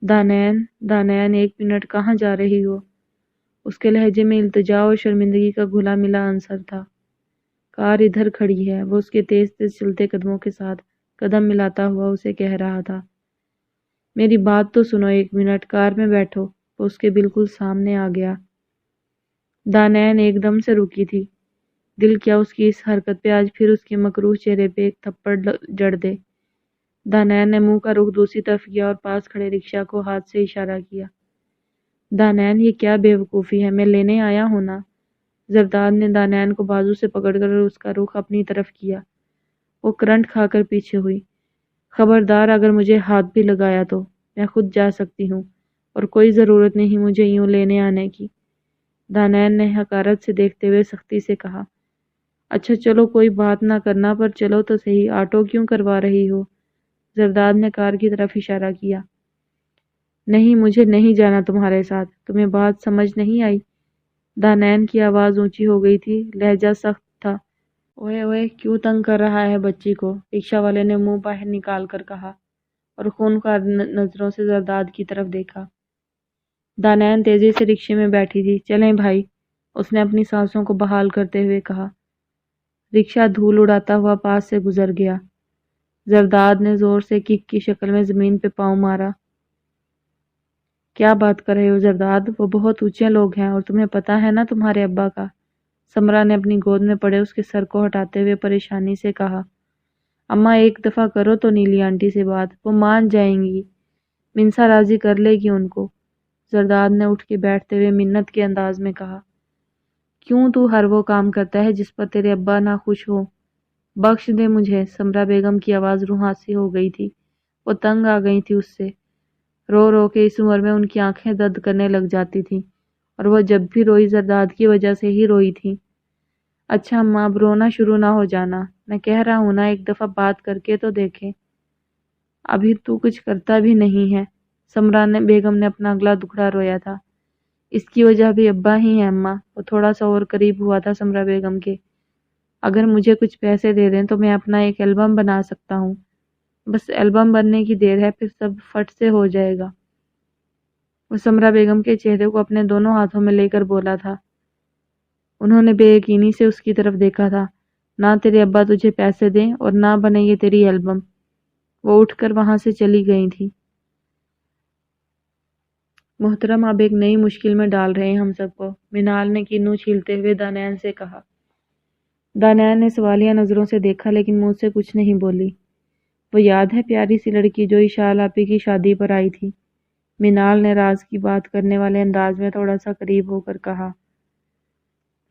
دانین، دانین، 1 منٹ، کہاں جا رہی ہو؟ اس کے لہجے میں التجا اور شرمندگی کا گھلا ملا عنصر تھا۔ کار ادھر کھڑی ہے، وہ اس کے تیز تیز چلتے قدموں کے ساتھ قدم ملاتا ہوا اسے کہہ رہا تھا۔ میری بات تو سنو، 1 منٹ، کار میں بیٹھو۔ وہ اس کے بالکل سامنے آ گیا۔ دانین ایک دم سے رکی تھی۔ دل کیا اس کی اس حرکت پہ آج پھر اس کے مکروہ چہرے پہ ایک تھپڑ جڑ دے۔ دانین نے منہ کا رخ دوسری طرف کیا اور پاس کھڑے رکشا کو ہاتھ سے اشارہ کیا۔ دانین، یہ کیا بے وقوفی ہے، میں لینے آیا ہوں نا۔ زرداد نے دانین کو بازو سے پکڑ کر اس کا رخ اپنی طرف کیا۔ وہ کرنٹ کھا کر پیچھے ہوئی۔ خبردار، اگر مجھے ہاتھ بھی لگایا تو میں خود جا سکتی ہوں، اور کوئی ضرورت نہیں مجھے یوں لینے آنے کی۔ دانین نے حقارت سے دیکھتے ہوئے سختی سے کہا۔ اچھا چلو، کوئی بات نہ کرنا، پر چلو تو صحیح، آٹو کیوں کروا رہی ہو؟ زرداد نے کار کی طرف اشارہ کیا۔ نہیں، مجھے نہیں جانا تمہارے ساتھ۔ تمہیں بات سمجھ نہیں آئی؟ دانین کی آواز اونچی ہو گئی تھی، لہجہ سخت تھا۔ اوئے اوئے، کیوں تنگ کر رہا ہے بچی کو؟ رکشہ والے نے منہ باہر نکال کر کہا اور خونخوار نظروں سے زرداد کی طرف دیکھا۔ دانین تیزی سے رکشے میں بیٹھی تھی۔ چلیں بھائی، اس نے اپنی سانسوں کو بحال کرتے ہوئے کہا۔ رکشہ دھول اڑاتا ہوا پاس سے گزر گیا۔ زرداد نے زور سے کک کی شکل میں زمین پہ پاؤں مارا۔ کیا بات کر رہے ہو زرداد؟ وہ بہت اونچے لوگ ہیں، اور تمہیں پتہ ہے نا تمہارے ابا کا؟ سمرا نے اپنی گود میں پڑے اس کے سر کو ہٹاتے ہوئے پریشانی سے کہا۔ اماں، ایک دفعہ کرو تو نیلی آنٹی سے بات، وہ مان جائیں گی، منسا راضی کر لے گی ان کو۔ زرداد نے اٹھ کے بیٹھتے ہوئے منت کے انداز میں کہا۔ کیوں تو ہر وہ کام کرتا ہے جس پر تیرے ابا نہ خوش ہو؟ بخش دے مجھے۔ سمرا بیگم کی آواز روحاسی ہو گئی تھی۔ وہ تنگ آ گئی تھی اس سے۔ رو رو کے اس عمر میں ان کی آنکھیں درد کرنے لگ جاتی تھیں، اور وہ جب بھی روئی زرداد کی وجہ سے ہی روئی تھی۔ اچھا اماں، اب رونا شروع نہ ہو جانا، میں کہہ رہا ہوں نا، ایک دفعہ بات کر کے تو دیکھیں۔ ابھی تو کچھ کرتا بھی نہیں ہے۔ سمرا بیگم نے اپنا اگلا دکھڑا رویا تھا۔ اس کی وجہ بھی ابا ہی ہیں اماں۔ وہ تھوڑا سا اور قریب ہوا تھا سمرا بیگم کے۔ اگر مجھے کچھ پیسے دے دیں تو میں اپنا ایک البم بنا سکتا ہوں۔ بس البم بننے کی دیر ہے، پھر سب فٹ سے ہو جائے گا۔ وہ سمرا بیگم کے چہرے کو اپنے دونوں ہاتھوں میں لے کر بولا تھا۔ انہوں نے بے یقینی سے اس کی طرف دیکھا تھا۔ نہ تیرے ابا تجھے پیسے دیں اور نہ بنے یہ تیری البم۔ وہ اٹھ کر وہاں سے چلی گئی تھی۔ محترم، اب ایک نئی مشکل میں ڈال رہے ہیں ہم سب کو، منال نے کینو چھیلتے ہوئے دانین سے کہا۔ دانین نے سوالیہ نظروں سے دیکھا لیکن منہ سے کچھ نہیں بولی۔ وہ یاد ہے پیاری سی لڑکی جو اشال آپی کی شادی پر آئی تھی؟ منال نے راز کی بات کرنے والے انداز میں تھوڑا سا قریب ہو کر کہا۔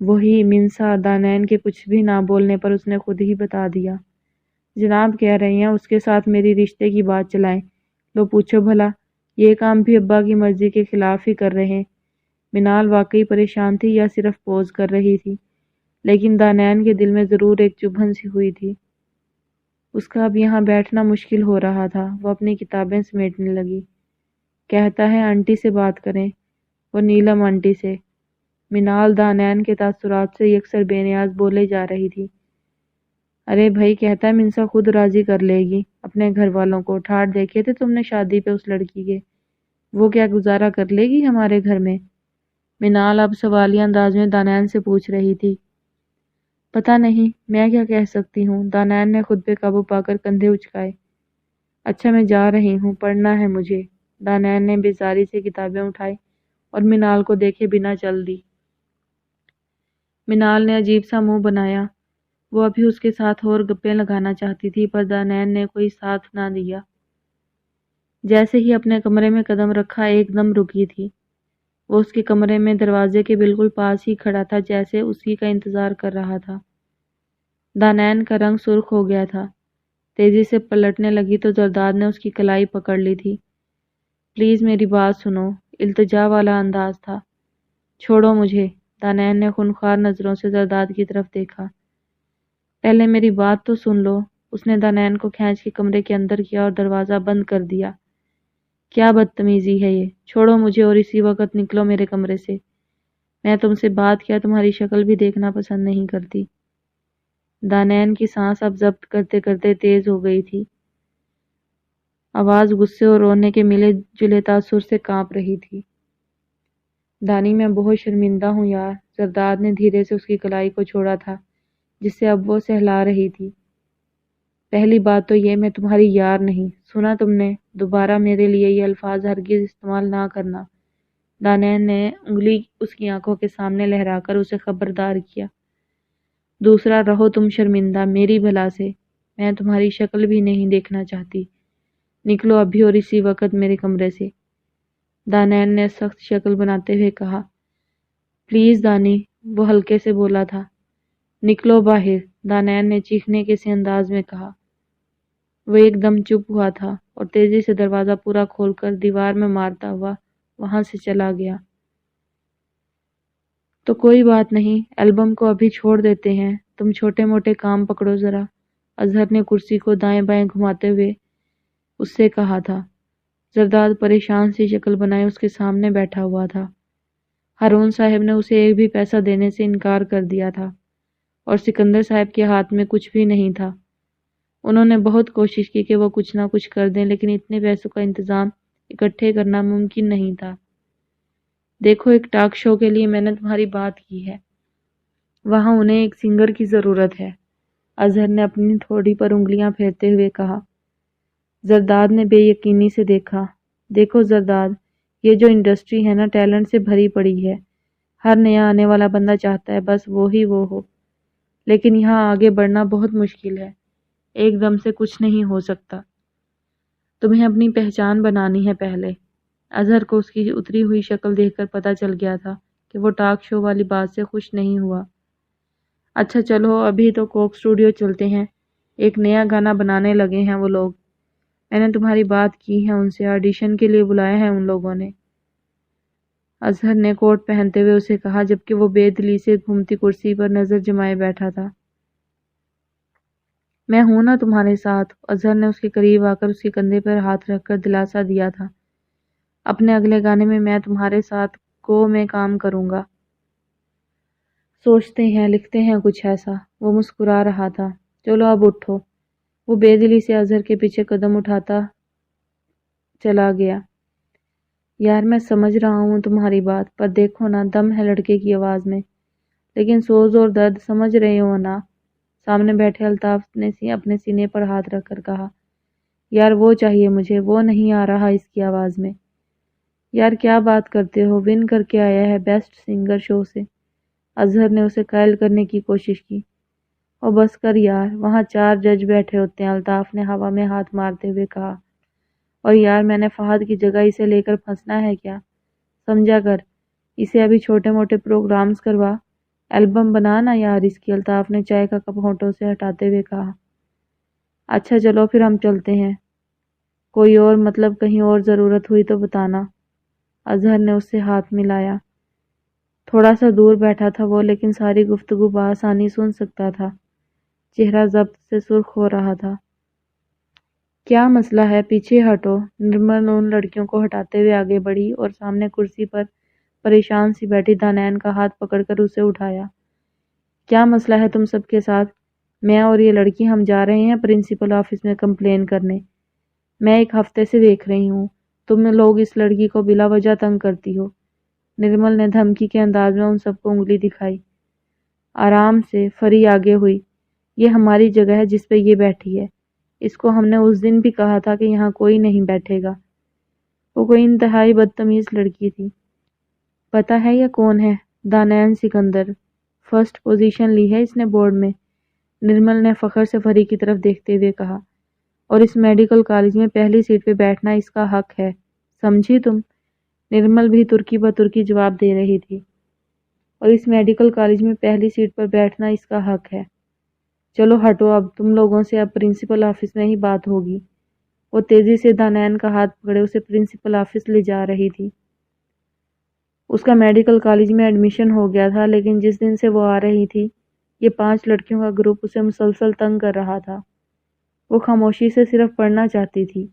وہی منسا۔ دانین کے کچھ بھی نہ بولنے پر اس نے خود ہی بتا دیا۔ جناب کہہ رہی ہیں اس کے ساتھ میری رشتے کی بات چلائیں، لو پوچھو بھلا، یہ کام بھی ابا کی مرضی کے خلاف ہی کر رہے۔ منال واقعی پریشان تھی یا صرف پوز کر رہی تھی، لیکن دانیال کے دل میں ضرور ایک چبھن سی ہوئی تھی۔ اس کا اب یہاں بیٹھنا مشکل ہو رہا تھا۔ وہ اپنی کتابیں سمیٹنے لگی۔ کہتا ہے آنٹی سے بات کریں، وہ نیلم آنٹی سے۔ منال دانیال کے تاثرات سے یکسر بے نیاز بولے جا رہی تھی۔ ارے بھائی، کہتا ہے منسا خود راضی کر لے گی اپنے گھر والوں کو۔ ٹھاٹ دیکھے تھے تم نے شادی پہ اس لڑکی کے، وہ کیا گزارا کر لے گی ہمارے گھر میں؟ منال اب سوالیہ انداز میں دانیال سے پوچھ رہی تھی۔ پتہ نہیں، میں کیا کہہ سکتی ہوں؟ دانیال نے خود پہ قابو پا کر کندھے اچکائے۔ اچھا میں جا رہی ہوں، پڑھنا ہے مجھے۔ دانیال نے بیزاری سے کتابیں اٹھائی اور منال کو دیکھے بنا چل دی۔ منال نے عجیب سا منہ بنایا۔ وہ ابھی اس کے ساتھ اور گپیں لگانا چاہتی تھی، پر دانیال نے کوئی ساتھ نہ دیا۔ جیسے ہی اپنے کمرے میں قدم رکھا ایک دم رکی تھی۔ وہ اس کے کمرے میں دروازے کے بالکل پاس ہی کھڑا تھا، جیسے اسی کا انتظار کر رہا تھا۔ دانیال کا رنگ سرخ ہو گیا تھا۔ تیزی سے پلٹنے لگی تو زرداد نے اس کی کلائی پکڑ لی تھی۔ پلیز میری بات سنو، التجا والا انداز تھا۔ چھوڑو مجھے۔ دانیال نے خونخوار نظروں سے زرداد کی طرف دیکھا۔ پہلے میری بات تو سن لو۔ اس نے دانیال کو کھینچ کے کمرے کے اندر کیا اور دروازہ بند کر دیا۔ کیا بدتمیزی ہے یہ؟ چھوڑو مجھے اور اسی وقت نکلو میرے کمرے سے۔ میں تم سے بات کیا تمہاری شکل بھی دیکھنا پسند نہیں کرتی۔ دانیال کی سانس اب ضبط کرتے کرتے تیز ہو گئی تھی۔ آواز غصے اور رونے کے ملے جلے تاثر سے کانپ رہی تھی۔ دانی میں بہت شرمندہ ہوں یار۔ زرداد نے دھیرے سے اس کی کلائی کو چھوڑا تھا جس سے اب وہ سہلا رہی تھی۔ پہلی بات تو یہ میں تمہاری یار نہیں، سنا تم نے؟ دوبارہ میرے لیے یہ الفاظ ہرگز استعمال نہ کرنا۔ دانیال نے انگلی اس کی آنکھوں کے سامنے لہرا کر اسے خبردار کیا۔ دوسرا، رہو تم شرمندہ میری بھلا سے، میں تمہاری شکل بھی نہیں دیکھنا چاہتی۔ نکلو ابھی اور اسی وقت میرے کمرے سے۔ دانیال نے سخت شکل بناتے ہوئے کہا۔ پلیز دانی، وہ ہلکے سے بولا تھا۔ نکلو باہر، دانیال نے چیخنے کے سے انداز میں کہا۔ وہ ایک دم چپ ہوا تھا اور تیزی سے دروازہ پورا کھول کر دیوار میں مارتا ہوا وہاں سے چلا گیا۔ تو کوئی بات نہیں، البم کو ابھی چھوڑ دیتے ہیں، تم چھوٹے موٹے کام پکڑو ذرا، اظہر نے کرسی کو دائیں بائیں گھماتے ہوئے اس سے کہا تھا۔ زرداد پریشان سی شکل بنائے اس کے سامنے بیٹھا ہوا تھا۔ ہارون صاحب نے اسے ایک بھی پیسہ دینے سے انکار کر دیا تھا اور سکندر صاحب کے ہاتھ میں کچھ بھی نہیں تھا۔ انہوں نے بہت کوشش کی کہ وہ کچھ نہ کچھ کر دیں، لیکن اتنے پیسوں کا انتظام اکٹھے کرنا ممکن نہیں تھا۔ دیکھو، ایک ٹاک شو کے لیے میں نے تمہاری بات کی ہے، وہاں انہیں ایک سنگر کی ضرورت ہے، اظہر نے اپنی تھوڑی پر انگلیاں پھیرتے ہوئے کہا۔ زرداد نے بے یقینی سے دیکھا۔ دیکھو زرداد، یہ جو انڈسٹری ہے نا، ٹیلنٹ سے بھری پڑی ہے۔ ہر نیا آنے والا بندہ چاہتا ہے بس وہی وہ ہو، لیکن یہاں آگے بڑھنا بہت مشکل ہے، ایک دم سے کچھ نہیں ہو سکتا۔ تمہیں اپنی پہچان بنانی ہے پہلے۔ اظہر کو اس کی اتری ہوئی شکل دیکھ کر پتہ چل گیا تھا کہ وہ ٹاک شو والی بات سے خوش نہیں ہوا۔ اچھا چلو، ابھی تو کوک اسٹوڈیو چلتے ہیں، ایک نیا گانا بنانے لگے ہیں وہ لوگ، میں نے تمہاری بات کی ہے ان سے، آڈیشن کے لیے بلایا ہے ان لوگوں نے۔ اظہر نے کوٹ پہنتے ہوئے اسے کہا، جبکہ وہ بے دلی سے گھومتی کرسی پر نظر جمائے بیٹھا تھا۔ میں ہوں نا تمہارے ساتھ، اظہر نے اس کے قریب آ کر اس کے کندھے پر ہاتھ رکھ کر دلاسا دیا تھا۔ اپنے اگلے گانے میں تمہارے ساتھ میں کام کروں گا۔ سوچتے ہیں، لکھتے ہیں کچھ ایسا۔ وہ مسکرا رہا تھا۔ چلو اب اٹھو۔ وہ بے دلی سے اظہر کے پیچھے قدم اٹھاتا چلا گیا۔ یار میں سمجھ رہا ہوں تمہاری بات، پر دیکھو نا، دم ہے لڑکے کی آواز میں، لیکن سوز اور درد سمجھ رہے ہو نا؟ سامنے بیٹھے الطاف نے اپنے سینے پر ہاتھ رکھ کر کہا۔ یار وہ چاہیے مجھے، وہ نہیں آ رہا اس کی آواز میں۔ یار کیا بات کرتے ہو، ون کر کے آیا ہے بیسٹ سنگر شو سے۔ اظہر نے اسے قائل کرنے کی کوشش کی۔ اور بس کر یار، وہاں 4 جج بیٹھے ہوتے ہیں، الطاف نے ہوا میں ہاتھ مارتے ہوئے کہا۔ اور یار میں نے فہد کی جگہ اسے لے کر پھنسنا ہے کیا؟ سمجھا کر، اسے ابھی چھوٹے موٹے پروگرامز کروا، البم بنا نا یار اس کی، الطاف نے چائے کا کپ ہونٹوں سے ہٹاتے ہوئے کہا۔ اچھا چلو پھر ہم چلتے ہیں۔ کوئی اور مطلب کہیں اور ضرورت ہوئی تو بتانا۔ اظہر نے اس سے ہاتھ ملایا۔ تھوڑا سا دور بیٹھا تھا وہ، لیکن ساری گفتگو بآسانی سن سکتا تھا۔ چہرہ ضبط سے سرخ ہو رہا تھا۔ کیا مسئلہ ہے؟ پیچھے ہٹو۔ نرمل ان لڑکیوں کو ہٹاتے ہوئے آگے بڑھی اور سامنے کرسی پر پریشان سی بیٹھی دانیال کا ہاتھ پکڑ کر اسے اٹھایا۔ کیا مسئلہ ہے تم سب کے ساتھ؟ میں اور یہ لڑکی ہم جا رہے ہیں پرنسپل آفس میں کمپلین کرنے۔ میں ایک ہفتے سے دیکھ رہی ہوں تم لوگ اس لڑکی کو بلا وجہ تنگ کرتی ہو۔ نرمل نے دھمکی کے انداز میں ان سب کو انگلی دکھائی۔ آرام سے، فری آگے ہوئی۔ یہ ہماری جگہ ہے جس پہ یہ بیٹھی ہے۔ اس کو ہم نے اس دن بھی کہا تھا کہ یہاں کوئی نہیں بیٹھے گا۔ وہ کوئی انتہائی بدتمیز لڑکی تھی۔ پتہ ہے یہ کون ہے؟ دانیال سکندر۔ فرسٹ پوزیشن لی ہے اس نے بورڈ میں، نرمل نے فخر سے فری کی طرف دیکھتے ہوئے کہا۔ اور اس میڈیکل کالج میں پہلی سیٹ پہ بیٹھنا اس کا حق ہے، سمجھی تم؟ نرمل بھی ترکی بترکی جواب دے رہی تھی۔ اور اس میڈیکل کالج میں پہلی سیٹ پر بیٹھنا اس کا حق ہے۔ چلو ہٹو اب، تم لوگوں سے اب پرنسپل آفس میں ہی بات ہوگی۔ وہ تیزی سے دانیال کا ہاتھ پکڑے اسے پرنسپل آفس لے جا رہی تھی۔ اس کا میڈیکل کالج میں ایڈمیشن ہو گیا تھا، لیکن جس دن سے وہ آ رہی تھی یہ 5 لڑکیوں کا گروپ اسے مسلسل تنگ کر رہا تھا۔ وہ خاموشی سے صرف پڑھنا چاہتی تھی۔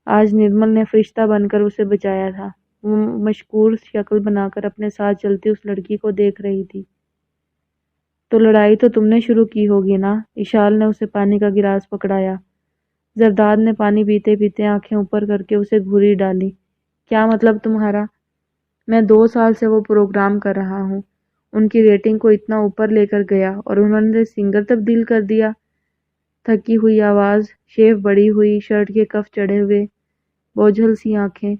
آج نرمل نے فرشتہ بن کر اسے بچایا تھا۔ وہ مشکور شکل بنا کر اپنے ساتھ چلتی اس لڑکی کو دیکھ رہی تھی۔ تو لڑائی تو تم نے شروع کی ہوگی نا؟ اشال نے اسے پانی کا گلاس پکڑایا۔ زرداد نے پانی پیتے پیتے آنکھیں اوپر کر کے اسے گھوری ڈالی۔ کیا مطلب تمہارا؟ میں 2 سال سے وہ پروگرام کر رہا ہوں، ان کی ریٹنگ کو اتنا اوپر لے کر گیا اور انہوں نے سنگر تبدیل کر دیا۔ تھکی ہوئی آواز، شیف بڑی ہوئی، شرٹ کے کف چڑھے ہوئے، بوجھل سی آنکھیں۔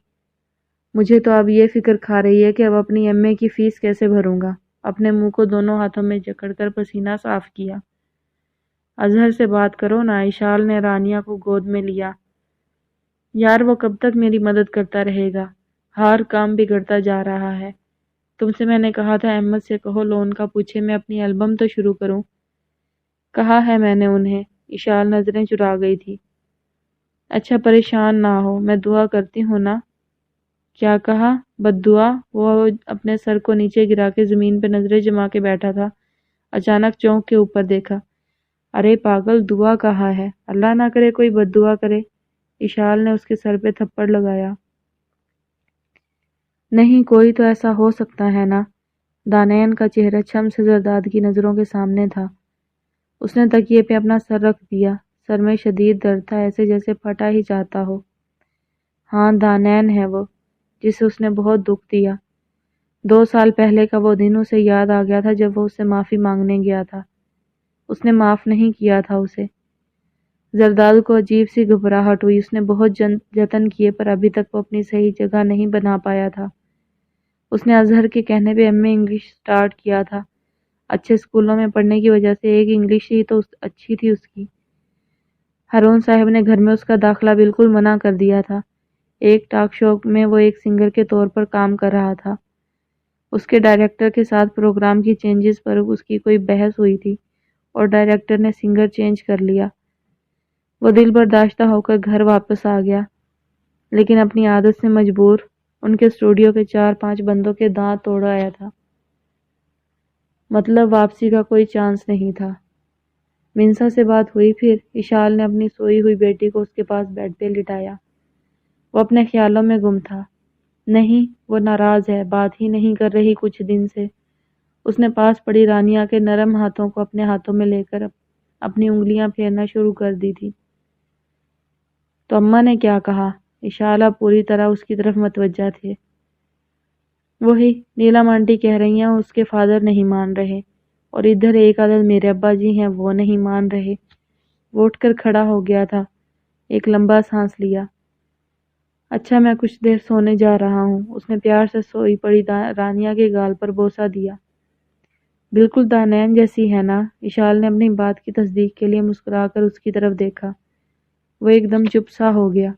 مجھے تو اب یہ فکر کھا رہی ہے کہ اب اپنی ایم اے کی فیس کیسے بھروں گا۔ اپنے منہ کو دونوں ہاتھوں میں جکڑ کر پسینہ صاف کیا۔ اظہر سے بات کرو نا، اشال نے رانیہ کو گود میں لیا۔ یار وہ کب تک میری مدد کرتا رہے گا؟ ہر کام بگڑتا جا رہا ہے۔ تم سے میں نے کہا تھا احمد سے کہو لون کا پوچھے، میں اپنی البم تو شروع کروں۔ کہا ہے میں نے انہیں۔ اشال نظریں چرا گئی تھی۔ اچھا پریشان نہ ہو، میں دعا کرتی ہوں نا۔ کیا کہا؟ بد دعا؟ وہ اپنے سر کو نیچے گرا کے زمین پہ نظریں جما کے بیٹھا تھا۔ اچانک چونک کے اوپر دیکھا۔ ارے پاگل، دعا کہا ہے، اللہ نہ کرے کوئی بد دعا کرے۔ اشال نے اس کے سر پہ تھپڑ لگایا۔ نہیں، کوئی تو ایسا ہو سکتا ہے نا۔ دانیال کا چہرہ چھم سے زرداد کی نظروں کے سامنے تھا۔ اس نے تکیے پہ اپنا سر رکھ دیا۔ سر میں شدید درد تھا، ایسے جیسے پھٹا ہی چاہتا ہو۔ ہاں دانیال ہے وہ، جسے اس نے بہت دکھ دیا۔ 2 سال پہلے کا وہ دن اسے یاد آ گیا تھا جب وہ اس سے معافی مانگنے گیا تھا۔ اس نے معاف نہیں کیا تھا اسے۔ زرداد کو عجیب سی گھبراہٹ ہوئی۔ اس نے بہت جتن کیے پر ابھی تک وہ اپنی صحیح جگہ نہیں بنا پایا تھا۔ اس نے اظہر کے کہنے پہ ایم اے انگلش سٹارٹ کیا تھا۔ اچھے اسکولوں میں پڑھنے کی وجہ سے ایک انگلش ہی تو اچھی تھی اس کی۔ ہارون صاحب نے گھر میں اس کا داخلہ بالکل منع کر دیا تھا۔ ایک ٹاک شو میں وہ ایک سنگر کے طور پر کام کر رہا تھا۔ اس کے ڈائریکٹر کے ساتھ پروگرام کی چینجز پر اس کی کوئی بحث ہوئی تھی اور ڈائریکٹر نے سنگر چینج کر لیا۔ وہ دل برداشتہ ہو کر گھر واپس آ گیا، لیکن اپنی عادت سے مجبور ان کے اسٹوڈیو کے 4-5 بندوں کے دانت توڑ آیا تھا۔ مطلب واپسی کا کوئی چانس نہیں تھا۔ منسا سے بات ہوئی پھر؟ اشال نے اپنی سوئی ہوئی بیٹی کو اس کے پاس بیڈ پہ لٹایا۔ وہ اپنے خیالوں میں گم تھا۔ نہیں، وہ ناراض ہے، بات ہی نہیں کر رہی کچھ دن سے۔ اس نے پاس پڑی رانیہ کے نرم ہاتھوں کو اپنے ہاتھوں میں لے کر اپنی انگلیاں پھیرنا شروع کر دی تھی۔ تو اماں نے کیا کہا؟ اشال اب پوری طرح اس کی طرف متوجہ تھے۔ وہی نیلم آنٹی کہہ رہی ہیں اس کے فادر نہیں مان رہے، اور ادھر ایک عدد میرے ابا جی ہیں وہ نہیں مان رہے۔ وہ اٹھ کر کھڑا ہو گیا تھا، ایک لمبا سانس لیا۔ اچھا میں کچھ دیر سونے جا رہا ہوں۔ اس نے پیار سے سوئی پڑی رانیہ کے گال پر بوسہ دیا۔ بالکل دانیال جیسی ہے نا؟ اشال نے اپنی بات کی تصدیق کے لیے مسکرا کر اس کی طرف دیکھا۔ وہ ایک دم چپ سا ہو گیا۔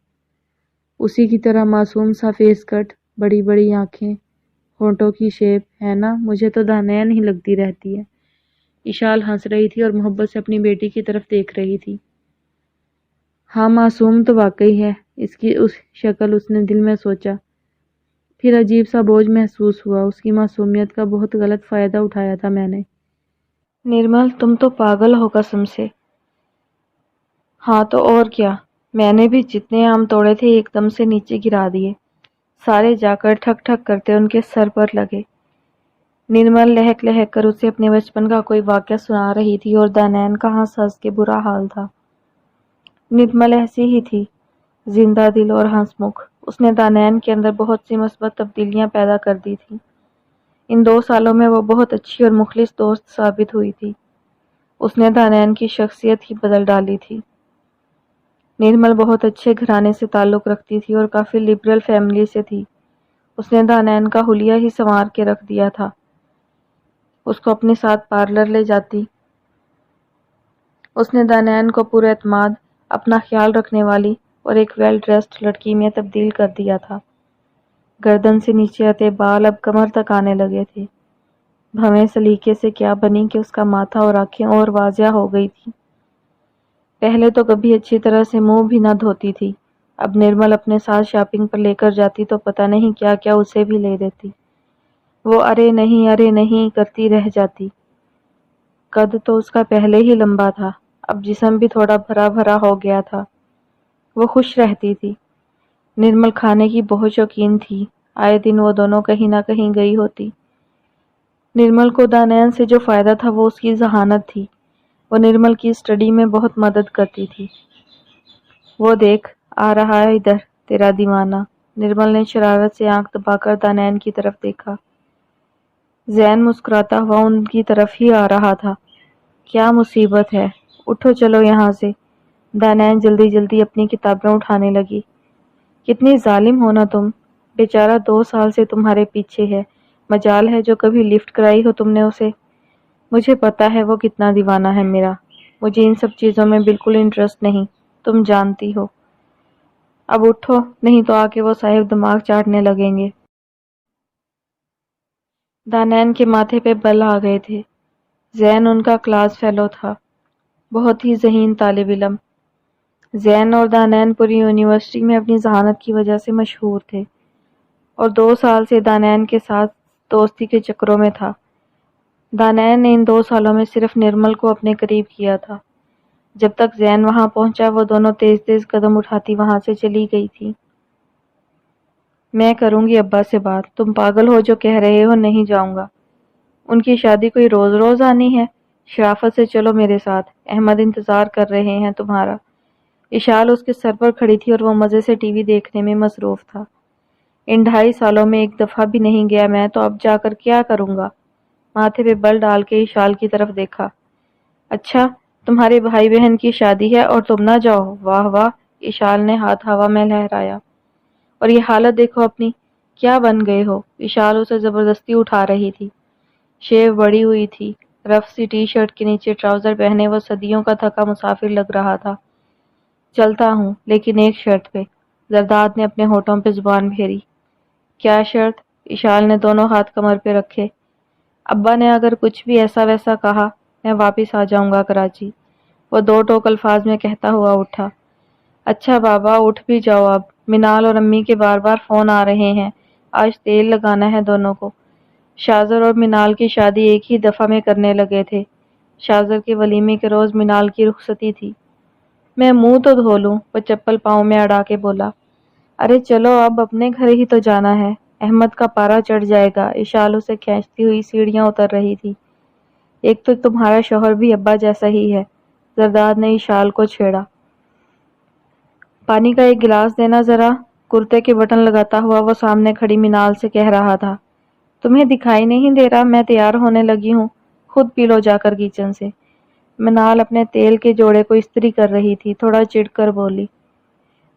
اسی کی طرح معصوم سا فیس کٹ، بڑی بڑی آنکھیں، ہونٹوں کی شیپ ہے نا؟ مجھے تو دانیال ہی لگتی رہتی ہے۔ اشال ہنس رہی تھی اور محبت سے اپنی بیٹی کی طرف دیکھ رہی تھی۔ ہاں معصوم تو واقعی ہے، اس کی اس شکل، اس نے دل میں سوچا۔ پھر عجیب سا بوجھ محسوس ہوا، اس کی معصومیت کا بہت غلط فائدہ اٹھایا تھا میں نے۔ نرمل تم تو پاگل ہو قسم سے۔ ہاں تو اور کیا، میں نے بھی جتنے آم توڑے تھے ایک دم سے نیچے گرا دیے، سارے جا کر ٹھک ٹھک کرتے ان کے سر پر لگے۔ نرمل لہک لہک کر اسے اپنے بچپن کا کوئی واقعہ سنا رہی تھی اور دانین کا ہنس ہنس کے برا حال تھا۔ نرمل ایسی ہی تھی، زندہ دل اور ہنس مکھ۔ اس نے دانین کے اندر بہت سی مثبت تبدیلیاں پیدا کر دی تھیں۔ ان 2 سالوں میں وہ بہت اچھی اور مخلص دوست ثابت ہوئی تھی۔ اس نے دانین کی شخصیت ہی بدل ڈالی تھی۔ نرمل بہت اچھے گھرانے سے تعلق رکھتی تھی اور کافی لبرل فیملی سے تھی۔ اس نے دانین کا حلیہ ہی سنوار کے رکھ دیا تھا۔ اس کو اپنے ساتھ پارلر لے جاتی۔ اس نے دانین کو پورے اعتماد، اپنا خیال رکھنے والی اور ایک ویل ڈریسڈ لڑکی میں تبدیل کر دیا تھا۔ گردن سے نیچے آتے بال اب کمر تک آنے لگے تھے۔ بھویں سلیقے سے کیا بنی کہ اس کا ماتھا اور آنکھیں اور واضح ہو گئی تھی۔ پہلے تو کبھی اچھی طرح سے منہ بھی نہ دھوتی تھی، اب نرمل اپنے ساتھ شاپنگ پر لے کر جاتی تو پتہ نہیں کیا کیا اسے بھی لے دیتی۔ وہ ارے نہیں کرتی رہ جاتی۔ قد تو اس کا پہلے ہی لمبا تھا، اب جسم بھی تھوڑا بھرا بھرا ہو گیا تھا۔ وہ خوش رہتی تھی۔ نرمل کھانے کی بہت شوقین تھی، آئے دن وہ دونوں کہیں نہ کہیں گئی ہوتی۔ نرمل کو دانین سے جو فائدہ تھا وہ اس کی ذہانت تھی۔ وہ نرمل کی اسٹڈی میں بہت مدد کرتی تھی۔ وہ دیکھ، آ رہا ہے ادھر تیرا دیوانہ۔ نرمل نے شرارت سے آنکھ دبا کر دانین کی طرف دیکھا۔ زین مسکراتا ہوا ان کی طرف ہی آ رہا تھا۔ کیا مصیبت ہے، اٹھو چلو یہاں سے۔ دانین جلدی جلدی اپنی کتابیں اٹھانے لگی۔ کتنی ظالم ہو نا تم، بیچارہ 2 سال سے تمہارے پیچھے ہے، مجال ہے جو کبھی لفٹ کرائی ہو تم نے اسے۔ مجھے پتا ہے وہ کتنا دیوانہ ہے میرا، مجھے ان سب چیزوں میں بالکل انٹرسٹ نہیں، تم جانتی ہو۔ اب اٹھو، نہیں تو آ کے وہ صاحب دماغ چاٹنے لگیں گے۔ دانین کے ماتھے پہ بل آ گئے تھے۔ زین ان کا کلاس فیلو تھا، بہت ہی ذہین طالب علم۔ زین اور دانین پوری یونیورسٹی میں اپنی ذہانت کی وجہ سے مشہور تھے، اور 2 سال سے دانین کے ساتھ دوستی کے چکروں میں تھا۔ دانین نے ان 2 سالوں میں صرف نرمل کو اپنے قریب کیا تھا۔ جب تک زین وہاں پہنچا وہ دونوں تیز تیز قدم اٹھاتی وہاں سے چلی گئی تھی۔ میں کروں گی ابا سے بات، تم پاگل ہو جو کہہ رہے ہو، نہیں جاؤں گا۔ ان کی شادی کوئی روز روز آنی ہے؟ شرافت سے چلو میرے ساتھ، احمد انتظار کر رہے ہیں تمہارا۔ اشال اس کے سر پر کھڑی تھی اور وہ مزے سے ٹی وی دیکھنے میں مصروف تھا۔ ان 2.5 سالوں میں ایک دفعہ بھی نہیں گیا میں، تو اب جا کر کیا کروں گا؟ ماتھے پہ بل ڈال کے اشال کی طرف دیکھا۔ اچھا، تمہارے بھائی بہن کی شادی ہے اور تم نہ جاؤ؟ واہ واہ، اشال نے ہاتھ ہوا میں لہرایا۔ اور یہ حالت دیکھو اپنی، کیا بن گئے ہو؟ اشال اسے زبردستی اٹھا رہی تھی۔ شیو بڑی ہوئی تھی، رف سی ٹی شرٹ کے نیچے ٹراؤزر پہنے وہ صدیوں کا تھکا مسافر لگ رہا تھا۔ چلتا ہوں، لیکن ایک شرط پہ۔ زرداد نے اپنے ہونٹوں پہ زبان پھیری۔ کیا شرط؟ اشال نے دونوں ہاتھ کمر پہ رکھے۔ ابا نے اگر کچھ بھی ایسا ویسا کہا، میں واپس آ جاؤں گا کراچی، وہ 2 ٹوک الفاظ میں کہتا ہوا اٹھا۔ اچھا بابا، اٹھ بھی جاؤ اب، منال اور امی کے بار بار فون آ رہے ہیں، آج تیل لگانا ہے دونوں کو۔ شازر اور منال کی شادی ایک ہی دفعہ میں کرنے لگے تھے۔ شازر کے ولیمے کے روز منال کی رخصتی تھی۔ میں منہ تو دھو لوں، وہ چپل پاؤں میں اڑا کے بولا۔ ارے چلو اب، اپنے گھر ہی تو جانا ہے، احمد کا پارا چڑھ جائے گا۔ اشال اسے کھینچتی ہوئی سیڑھیاں اتر رہی تھی۔ ایک تو تمہارا شوہر بھی ابا جیسا ہی ہے، زرداد نے اشال کو چھیڑا۔ پانی کا ایک گلاس دینا ذرا، کرتے کے بٹن لگاتا ہوا وہ سامنے کھڑی منال سے کہہ رہا تھا۔ تمہیں دکھائی نہیں دے رہا میں تیار ہونے لگی ہوں؟ خود پی لو جا کر کچن سے۔ منال اپنے تیل کے جوڑے کو استری کر رہی تھی، تھوڑا چڑ کر بولی۔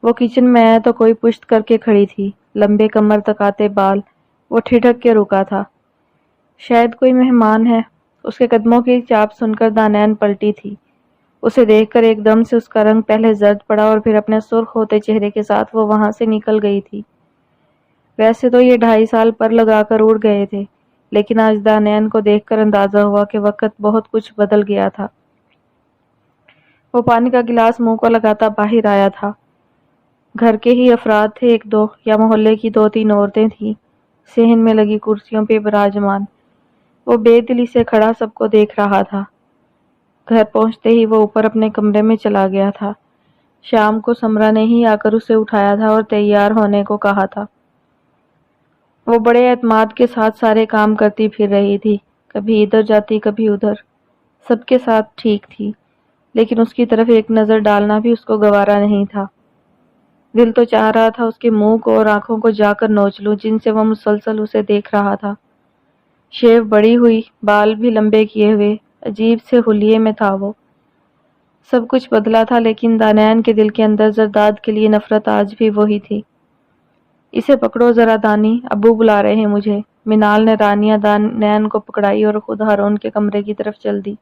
وہ کچن میں تو کوئی پشت کر کے کھڑی تھی، لمبے کمر تک آتے بال، وہ ٹھٹک کے رکا تھا۔ شاید کوئی مہمان ہے۔ اس کے قدموں کی چاپ سن کر دانین پلٹی تھی۔ اسے دیکھ کر ایک دم سے اس کا رنگ پہلے زرد پڑا اور پھر اپنے سرخ ہوتے چہرے کے ساتھ وہ وہاں سے نکل گئی تھی۔ ویسے تو یہ 2.5 سال پر لگا کر اڑ گئے تھے، لیکن آج دانین کو دیکھ کر اندازہ ہوا کہ وقت بہت کچھ بدل گیا تھا۔ وہ پانی کا گلاس منہ کو لگاتا باہر آیا تھا۔ گھر کے ہی افراد تھے، ایک دو، یا محلے کی دو تین عورتیں تھیں صحن میں لگی کرسیوں پہ براجمان۔ وہ بے دلی سے کھڑا سب کو دیکھ رہا تھا۔ گھر پہنچتے ہی وہ اوپر اپنے کمرے میں چلا گیا تھا۔ شام کو سمرا نے ہی آ کر اسے اٹھایا تھا اور تیار ہونے کو کہا تھا۔ وہ بڑے اعتماد کے ساتھ سارے کام کرتی پھر رہی تھی، کبھی ادھر جاتی کبھی ادھر، سب کے ساتھ ٹھیک تھی، لیکن اس کی طرف ایک نظر ڈالنا بھی اس کو گوارا نہیں تھا۔ دل تو چاہ رہا تھا اس کے منہ کو اور آنکھوں کو جا کر نوچ لوں جن سے وہ مسلسل اسے دیکھ رہا تھا۔ شیو بڑی ہوئی، بال بھی لمبے کیے ہوئے، عجیب سے حلیے میں تھا وہ۔ سب کچھ بدلا تھا، لیکن دانیال کے دل کے اندر زرداد کے لیے نفرت آج بھی وہی تھی۔ اسے پکڑو ذرا دانی، ابو بلا رہے ہیں مجھے۔ منال نے رانیہ دانیال کو پکڑائی اور خود ہارون کے کمرے کی طرف چل دی۔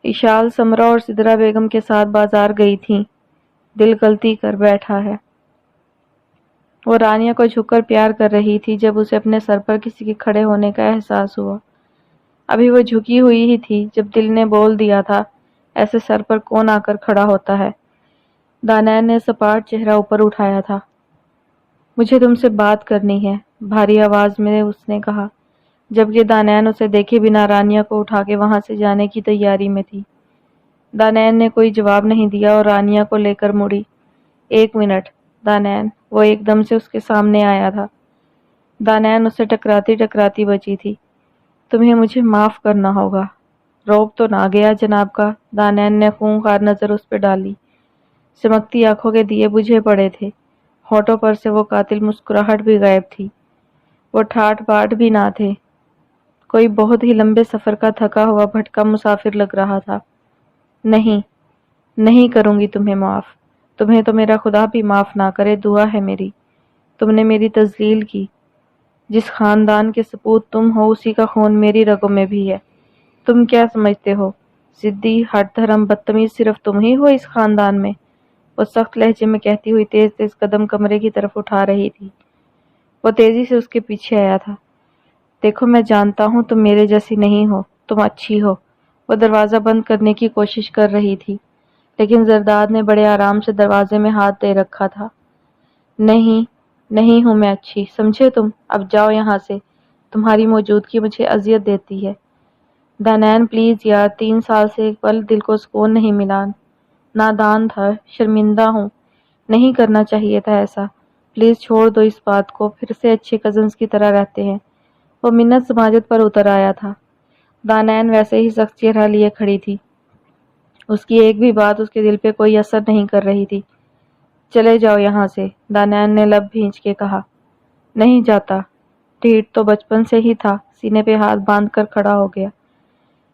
اشال سمرا اور سدرا بیگم کے ساتھ بازار گئی تھیں۔ دل غلطی کر بیٹھا ہے۔ وہ رانیہ کو جھک کر پیار کر رہی تھی جب اسے اپنے سر پر کسی کے کھڑے ہونے کا احساس ہوا۔ ابھی وہ جھکی ہوئی ہی تھی جب دل نے بول دیا تھا، ایسے سر پر کون آ کر کھڑا ہوتا ہے۔ دانیال نے سپاٹ چہرہ اوپر اٹھایا تھا۔ مجھے تم سے بات کرنی ہے، بھاری آواز میں اس نے کہا، جبکہ دانیال اسے دیکھے بنا رانیہ کو اٹھا کے وہاں سے جانے کی تیاری میں تھی۔ دانیال نے کوئی جواب نہیں دیا اور رانیہ کو لے کر مڑی۔ ایک منٹ دانیال، وہ ایک دم سے اس کے سامنے آیا تھا۔ دانیال اسے ٹکراتی ٹکراتی بچی تھی۔ تمہیں مجھے معاف کرنا ہوگا۔ روب تو نہ گیا جناب کا؟ دانیال نے خونخوار نظر اس پہ ڈالی۔ چمکتی آنکھوں کے دیے بجھے پڑے تھے، ہونٹوں پر سے وہ قاتل مسکراہٹ بھی غائب تھی۔ وہ ٹھاٹ باٹ بھی نہ تھے، کوئی بہت ہی لمبے سفر کا تھکا ہوا بھٹکا مسافر لگ رہا تھا۔ نہیں، نہیں کروں گی تمہیں معاف، تمہیں تو میرا خدا بھی معاف نہ کرے، دعا ہے میری۔ تم نے میری تذلیل کی، جس خاندان کے سپوت تم ہو اسی کا خون میری رگوں میں بھی ہے۔ تم کیا سمجھتے ہو، ضدی، ہٹ دھرم، بدتمیز صرف تم ہی ہو اس خاندان میں؟ وہ سخت لہجے میں کہتی ہوئی تیز تیز قدم کمرے کی طرف اٹھا رہی تھی۔ وہ تیزی سے اس کے پیچھے آیا تھا۔ دیکھو میں جانتا ہوں تم میرے جیسی نہیں ہو، تم اچھی ہو۔ وہ دروازہ بند کرنے کی کوشش کر رہی تھی، لیکن زرداد نے بڑے آرام سے دروازے میں ہاتھ دے رکھا تھا۔ نہیں، نہیں ہوں میں اچھی، سمجھے تم؟ اب جاؤ یہاں سے، تمہاری موجودگی مجھے اذیت دیتی ہے۔ دانیال پلیز یار، 3 سال سے ایک پل دل کو سکون نہیں ملا۔ نادان تھا، شرمندہ ہوں، نہیں کرنا چاہیے تھا ایسا۔ پلیز چھوڑ دو اس بات کو، پھر سے اچھے کزنز کی طرح رہتے ہیں۔ وہ منت سماجت پر اتر آیا تھا۔ دانیال ویسے ہی سخت چہرہ لیے کھڑی تھی، اس کی ایک بھی بات اس کے دل پہ کوئی اثر نہیں کر رہی تھی۔ چلے جاؤ یہاں سے، دانیال نے لب بھینچ کے کہا۔ نہیں جاتا۔ ڈھیٹ تو بچپن سے ہی تھا، سینے پہ ہاتھ باندھ کر کھڑا ہو گیا۔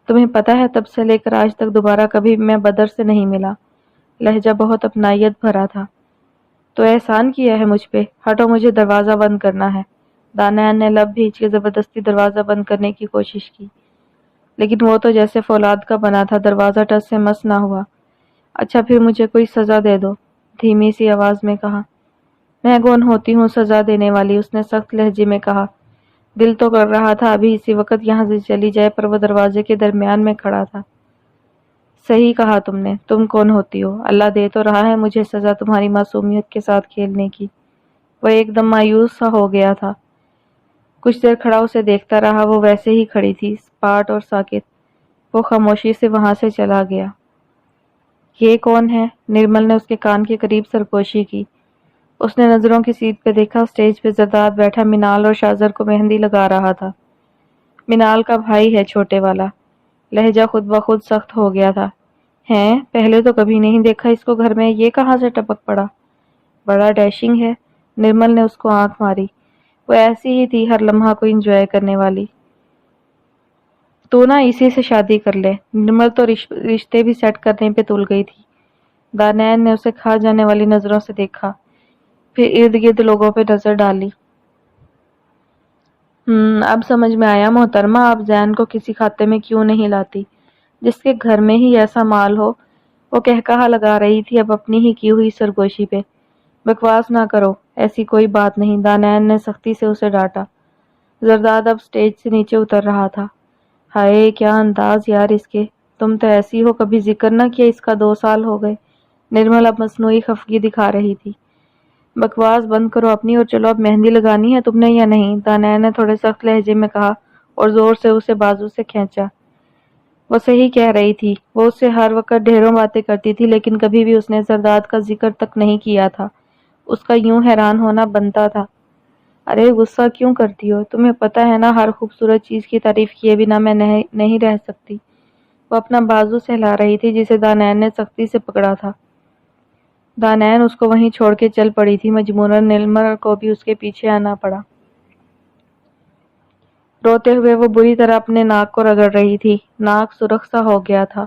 تمہیں پتہ ہے تب سے لے کر آج تک دوبارہ کبھی میں بدر سے نہیں ملا۔ لہجہ بہت اپنائیت بھرا تھا۔ تو احسان کیا ہے مجھ پہ، ہٹو، مجھے دروازہ بند کرنا ہے۔ دانیال نے لب بھینچ کے زبردستی دروازہ بند کرنے کی کوشش کی، لیکن وہ تو جیسے فولاد کا بنا تھا، دروازہ ٹس سے مس نہ ہوا۔ اچھا پھر مجھے کوئی سزا دے دو، دھیمی سی آواز میں کہا۔ میں کون ہوتی ہوں سزا دینے والی، اس نے سخت لہجے میں کہا۔ دل تو کر رہا تھا ابھی اسی وقت یہاں سے چلی جائے، پر وہ دروازے کے درمیان میں کھڑا تھا۔ صحیح کہا تم نے، تم کون ہوتی ہو؟ اللہ دے تو رہا ہے مجھے سزا تمہاری معصومیت کے ساتھ کھیلنے کی۔ وہ ایک دم مایوس سا ہو گیا تھا۔ کچھ دیر کھڑا اسے دیکھتا رہا، وہ ویسے ہی کھڑی تھی، سپاٹ اور ساکت۔ وہ خاموشی سے وہاں سے چلا گیا۔ یہ کون ہے؟ نرمل نے اس کے کان کے قریب سرگوشی کی۔ اس نے نظروں کی سیدھ پہ دیکھا، اسٹیج پہ زرداد بیٹھا منال اور شازر کو مہندی لگا رہا تھا۔ منال کا بھائی ہے، چھوٹے والا۔ لہجہ خود بخود سخت ہو گیا تھا۔ ہیں، پہلے تو کبھی نہیں دیکھا اس کو گھر میں، یہ کہاں سے ٹپک پڑا؟ بڑا ڈیشنگ ہے۔ نرمل نے اس کو آنکھ ماری۔ وہ ایسی ہی تھی، ہر لمحہ کو انجوائے کرنے والی۔ تو نا اسی سے شادی کر لے۔ نرمل تو رشتے بھی سیٹ کرنے پہ تل گئی تھی۔ دانیال نے اسے کھا جانے والی نظروں سے دیکھا، پھر ارد گرد لوگوں پہ نظر ڈالی۔ اب سمجھ میں آیا محترمہ، آپ زین کو کسی کھاتے میں کیوں نہیں لاتی، جس کے گھر میں ہی ایسا مال ہو۔ وہ کہا لگا رہی تھی اب اپنی ہی کی ہوئی سرگوشی پہ۔ بکواس نہ کرو، ایسی کوئی بات نہیں، دانیال نے سختی سے اسے ڈانٹا۔ زرداد اب سٹیج سے نیچے اتر رہا تھا۔ ہائے کیا انداز یار اس کے، تم تو ایسی ہو، کبھی ذکر نہ کیا اس کا 2 سال ہو گئے۔ نرمل اب مصنوعی خفگی دکھا رہی تھی۔ بکواس بند کرو اپنی اور چلو، اب مہندی لگانی ہے تم نے یا نہیں؟ دانیہ نے تھوڑے سخت لہجے میں کہا اور زور سے اسے بازو سے کھینچا۔ وہ صحیح کہہ رہی تھی، وہ اس سے ہر وقت ڈھیروں باتیں کرتی تھی لیکن کبھی بھی اس نے زرداد کا ذکر تک نہیں کیا تھا۔ اس کا یوں حیران ہونا بنتا تھا۔ ارے غصہ کیوں کرتی ہو؟ تمہیں پتہ ہے نا ہر خوبصورت چیز کی تعریف کیے بنا میں نہیں رہ سکتی۔ وہ اپنا بازو سہلا رہی تھی جسے دانیہ نے سختی سے پکڑا تھا۔ دانیہ اس کو وہیں چھوڑ کے چل پڑی تھی، مجبوراً نرمل کو بھی اس کے پیچھے آنا پڑا۔ روتے ہوئے وہ بری طرح اپنے ناک کو رگڑ رہی تھی۔ ناک سرخ سا ہو گیا تھا۔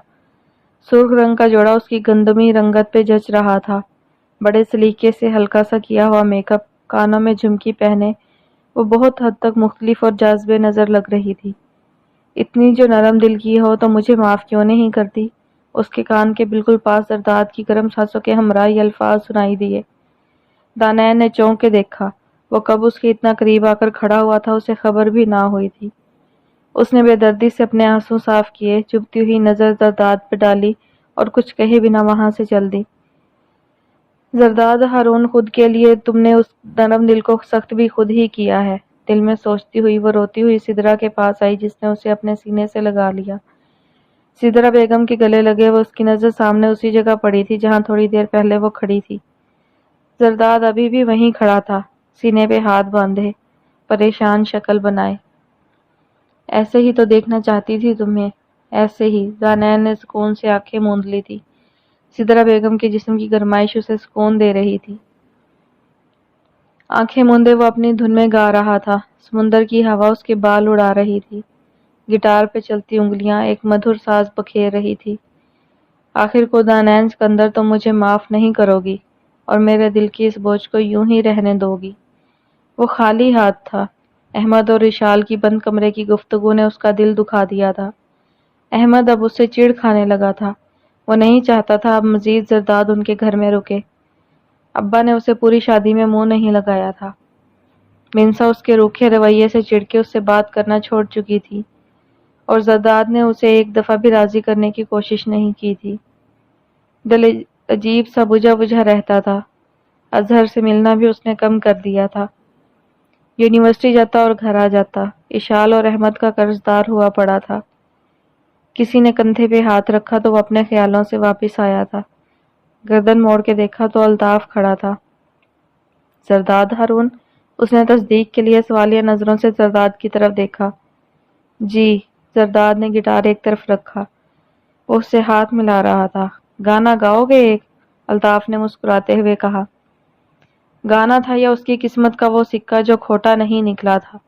سرخ رنگ کا جوڑا اس کی گندمی رنگت پہ جچ رہا تھا۔ بڑے سلیقے سے ہلکا سا کیا ہوا میک اپ، کانوں میں جھمکی پہنے وہ بہت حد تک مختلف اور جاذبے نظر لگ رہی تھی۔ اتنی جو نرم دل کی ہو تو مجھے معاف کیوں نہیں کرتی؟ اس کے کان کے بالکل پاس زرداد کی گرم سانسوں کے ہمراہ یہ الفاظ سنائی دیے۔ دانیہ نے چونک کے دیکھا۔ وہ کب اس کے اتنا قریب آ کر کھڑا ہوا تھا اسے خبر بھی نہ ہوئی تھی۔ اس نے بے دردی سے اپنے آنسو صاف کیے، چبھتی ہوئی نظر زرداد پہ ڈالی اور کچھ کہے بنا وہاں سے چل دی۔ زرداد ہارون، خود کے لیے تم نے اس نرم دل کو سخت بھی خود ہی کیا ہے، دل میں سوچتی ہوئی وہ روتی ہوئی سدرا کے پاس آئی جس نے اسے اپنے سینے سے لگا لیا۔ سدرا بیگم کے گلے لگے وہ اس کی نظر سامنے اسی جگہ پڑی تھی جہاں تھوڑی دیر پہلے وہ کھڑی تھی۔ زرداد ابھی بھی وہیں کھڑا تھا، سینے پہ ہاتھ باندھے، پریشان شکل بنائے۔ ایسے ہی تو دیکھنا چاہتی تھی تمہیں، ایسے ہی۔ دانیہ نے سکون سے آنکھیں موند لی تھی۔ سدرا بیگم کے جسم کی گرمائش اسے سکون دے رہی تھی۔ آنکھیں موندے وہ اپنی دھن میں گا رہا تھا۔ سمندر کی ہوا اس کے بال اڑا رہی تھی۔ گٹار پہ چلتی انگلیاں ایک مدھر ساز بکھیر رہی تھی۔ آخر کو دانیہ سکندر تم مجھے معاف نہیں کرو گی اور میرے دل کی اس بوجھ کو یوں ہی رہنے دو گی؟ وہ خالی ہاتھ تھا۔ احمد اور رشال کی بند کمرے کی گفتگو نے اس کا دل دکھا دیا تھا۔ احمد اب اس سے چڑ کھانے لگا تھا۔ وہ نہیں چاہتا تھا اب مزید زرداد ان کے گھر میں رکے۔ ابا نے اسے پوری شادی میں منہ نہیں لگایا تھا۔ منسا اس کے روکھے رویے سے چڑ کے اس سے بات کرنا چھوڑ چکی تھی اور زرداد نے اسے ایک دفعہ بھی راضی کرنے کی کوشش نہیں کی تھی۔ دل عجیب سا بجھا بجھا رہتا تھا۔ اظہر سے ملنا بھی اس نے کم کر دیا تھا۔ یونیورسٹی جاتا اور گھر آ جاتا۔ اشال اور احمد کا قرض دار ہوا پڑا تھا۔ کسی نے کندھے پہ ہاتھ رکھا تو وہ اپنے خیالوں سے واپس آیا تھا۔ گردن موڑ کے دیکھا تو الطاف کھڑا تھا۔ زرداد ہارون؟ اس نے تصدیق کے لیے سوالیہ نظروں سے زرداد کی طرف دیکھا۔ جی۔ زرداد نے گٹار ایک طرف رکھا۔ وہ اس سے ہاتھ ملا رہا تھا۔ گانا گاؤ گے ایک؟ الطاف نے مسکراتے ہوئے کہا۔ گانا تھا یا اس کی قسمت کا وہ سکہ جو کھوٹا نہیں نکلا تھا؟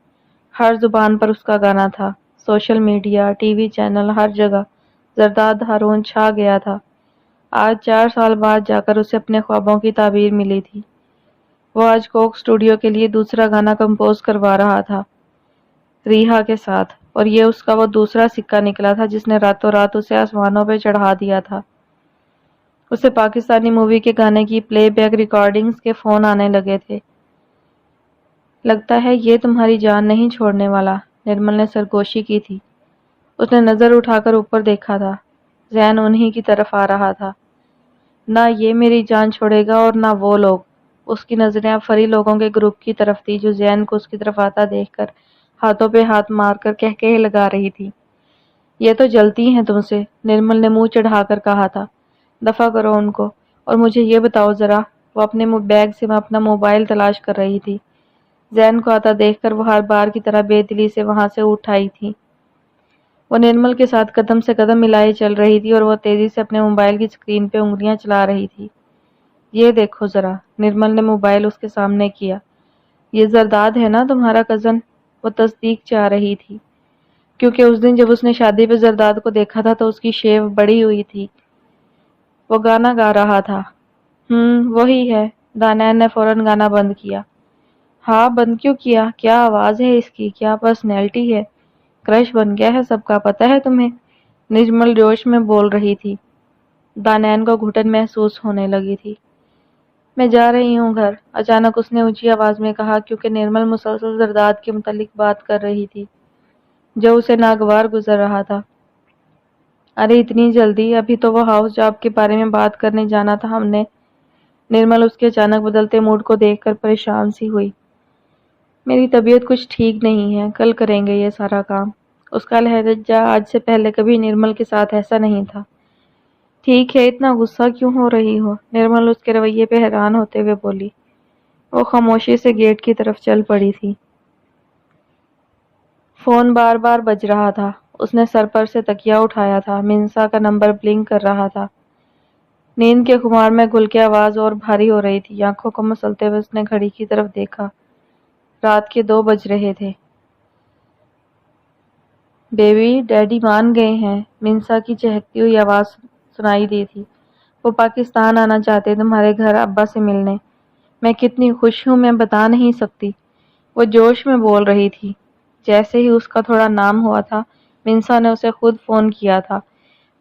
ہر زبان پر اس کا گانا تھا، social media, T V channel, ہر جگہ زرداد ہارون چھا گیا تھا۔ آج 4 سال بعد جا کر اسے اپنے خوابوں کی تعبیر ملی تھی۔ وہ آج کوک اسٹوڈیو کے لیے دوسرا گانا کمپوز کروا رہا تھا ریحا کے ساتھ، اور یہ اس کا وہ دوسرا سکہ نکلا تھا جس نے راتوں رات اسے آسمانوں پہ چڑھا دیا تھا۔ اسے پاکستانی مووی کے گانے کی پلے بیک ریکارڈنگز کے فون آنے لگے تھے۔ لگتا ہے یہ تمہاری جان نہیں چھوڑنے والا، نرمل نے سرگوشی کی تھی۔ اس نے نظر اٹھا کر اوپر دیکھا تھا۔ زین انہی کی طرف آ رہا تھا۔ نہ یہ میری جان چھوڑے گا اور نہ وہ لوگ۔ اس کی نظریں اب فری لوگوں کے گروپ کی طرف تھی جو زین کو اس کی طرف آتا دیکھ کر ہاتھوں پہ ہاتھ مار کر کہکہے لگا رہی تھی۔ یہ تو جلتی ہیں تم سے، نرمل نے منہ چڑھا کر کہا تھا۔ دفع کرو ان کو، اور مجھے یہ بتاؤ ذرا۔ وہ اپنے بیگ سے اپنا موبائل تلاش کر رہی تھی۔ زین کو آتا دیکھ کر وہ ہر بار کی طرح بے دلی سے وہاں سے اٹھ آئی تھی۔ وہ نرمل کے ساتھ قدم سے قدم ملائے چل رہی تھی اور وہ تیزی سے اپنے موبائل کی اسکرین پہ انگلیاں چلا رہی تھی۔ یہ دیکھو ذرا، نرمل نے موبائل اس کے سامنے کیا۔ یہ زرداد ہے نا تمہارا کزن؟ وہ تصدیق چاہ رہی تھی کیونکہ اس دن جب اس نے شادی پہ زرداد کو دیکھا تھا تو اس کی شیو بڑی ہوئی تھی۔ وہ گانا گا رہا تھا۔ وہی ہے۔ دانیہ نے فوراً گانا بند کیا۔ ہاں بند کیوں کیا؟ کیا آواز ہے اس کی، کیا پرسنالٹی ہے، کرش بن گیا ہے سب کا، پتہ ہے تمہیں؟ نرمل جوش میں بول رہی تھی۔ دانیہ کو گھٹن محسوس ہونے لگی تھی۔ میں جا رہی ہوں گھر، اچانک اس نے اونچی آواز میں کہا کیونکہ نرمل مسلسل زرداد کے متعلق بات کر رہی تھی جو اسے ناگوار گزر رہا تھا۔ ارے اتنی جلدی؟ ابھی تو وہ ہاؤس جاب کے بارے میں بات کرنے جانا تھا ہم نے۔ نرمل اس کے اچانک بدلتے موڈ کو دیکھ کر پریشان سی ہوئی۔ میری طبیعت کچھ ٹھیک نہیں ہے، کل کریں گے یہ سارا کام۔ اس کا لہجہ آج سے پہلے کبھی نرمل کے ساتھ ایسا نہیں تھا۔ ٹھیک ہے، اتنا غصہ کیوں ہو رہی ہو؟ نرمل اس کے رویے پہ حیران ہوتے ہوئے بولی۔ وہ خاموشی سے گیٹ کی طرف چل پڑی تھی۔ فون بار بار بج رہا تھا۔ اس نے سر پر سے تکیا اٹھایا تھا۔ منسا کا نمبر بلنک کر رہا تھا۔ نیند کے خمار میں گل کی آواز اور بھاری ہو رہی تھی۔ آنکھوں کو مسلتے ہوئے اس نے گھڑی کی طرف دیکھا۔ رات کے 2 بج رہے تھے۔ بیبی، ڈیڈی مان گئے ہیں، منسا کی چہکتی ہوئی آواز سنائی دی تھی۔ وہ پاکستان آنا چاہتے تمہارے گھر ابا سے ملنے۔ میں کتنی خوش ہوں میں بتا نہیں سکتی۔ وہ جوش میں بول رہی تھی۔ جیسے ہی اس کا تھوڑا نام ہوا تھا، منسا نے اسے خود فون کیا تھا۔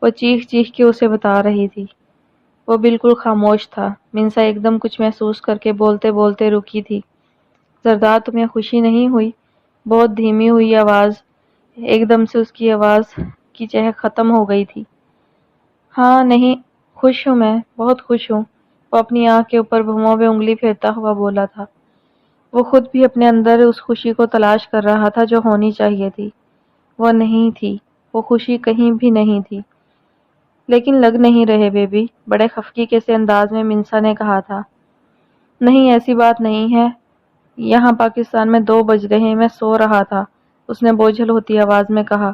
وہ چیخ چیخ کے اسے بتا رہی تھی۔ وہ بالکل خاموش تھا۔ منسا ایک دم کچھ محسوس کر کے بولتے بولتے رکی تھی۔ زرداد، تمہیں خوشی نہیں ہوئی؟ بہت دھیمی ہوئی آواز۔ ایک دم سے اس کی آواز کی چہک ختم ہو گئی تھی۔ ہاں نہیں، خوش ہوں، میں بہت خوش ہوں، وہ اپنی آنکھ کے اوپر بھوؤں پہ انگلی پھیرتا ہوا بولا تھا۔ وہ خود بھی اپنے اندر اس خوشی کو تلاش کر رہا تھا جو ہونی چاہیے تھی۔ وہ نہیں تھی، وہ خوشی کہیں بھی نہیں تھی۔ لیکن لگ نہیں رہے بیبی، بڑے خفگی سے انداز میں منسا نے کہا تھا۔ نہیں، ایسی بات نہیں ہے، یہاں پاکستان میں 2 بج رہے ہیں، میں سو رہا تھا، اس نے بوجھل ہوتی آواز میں کہا۔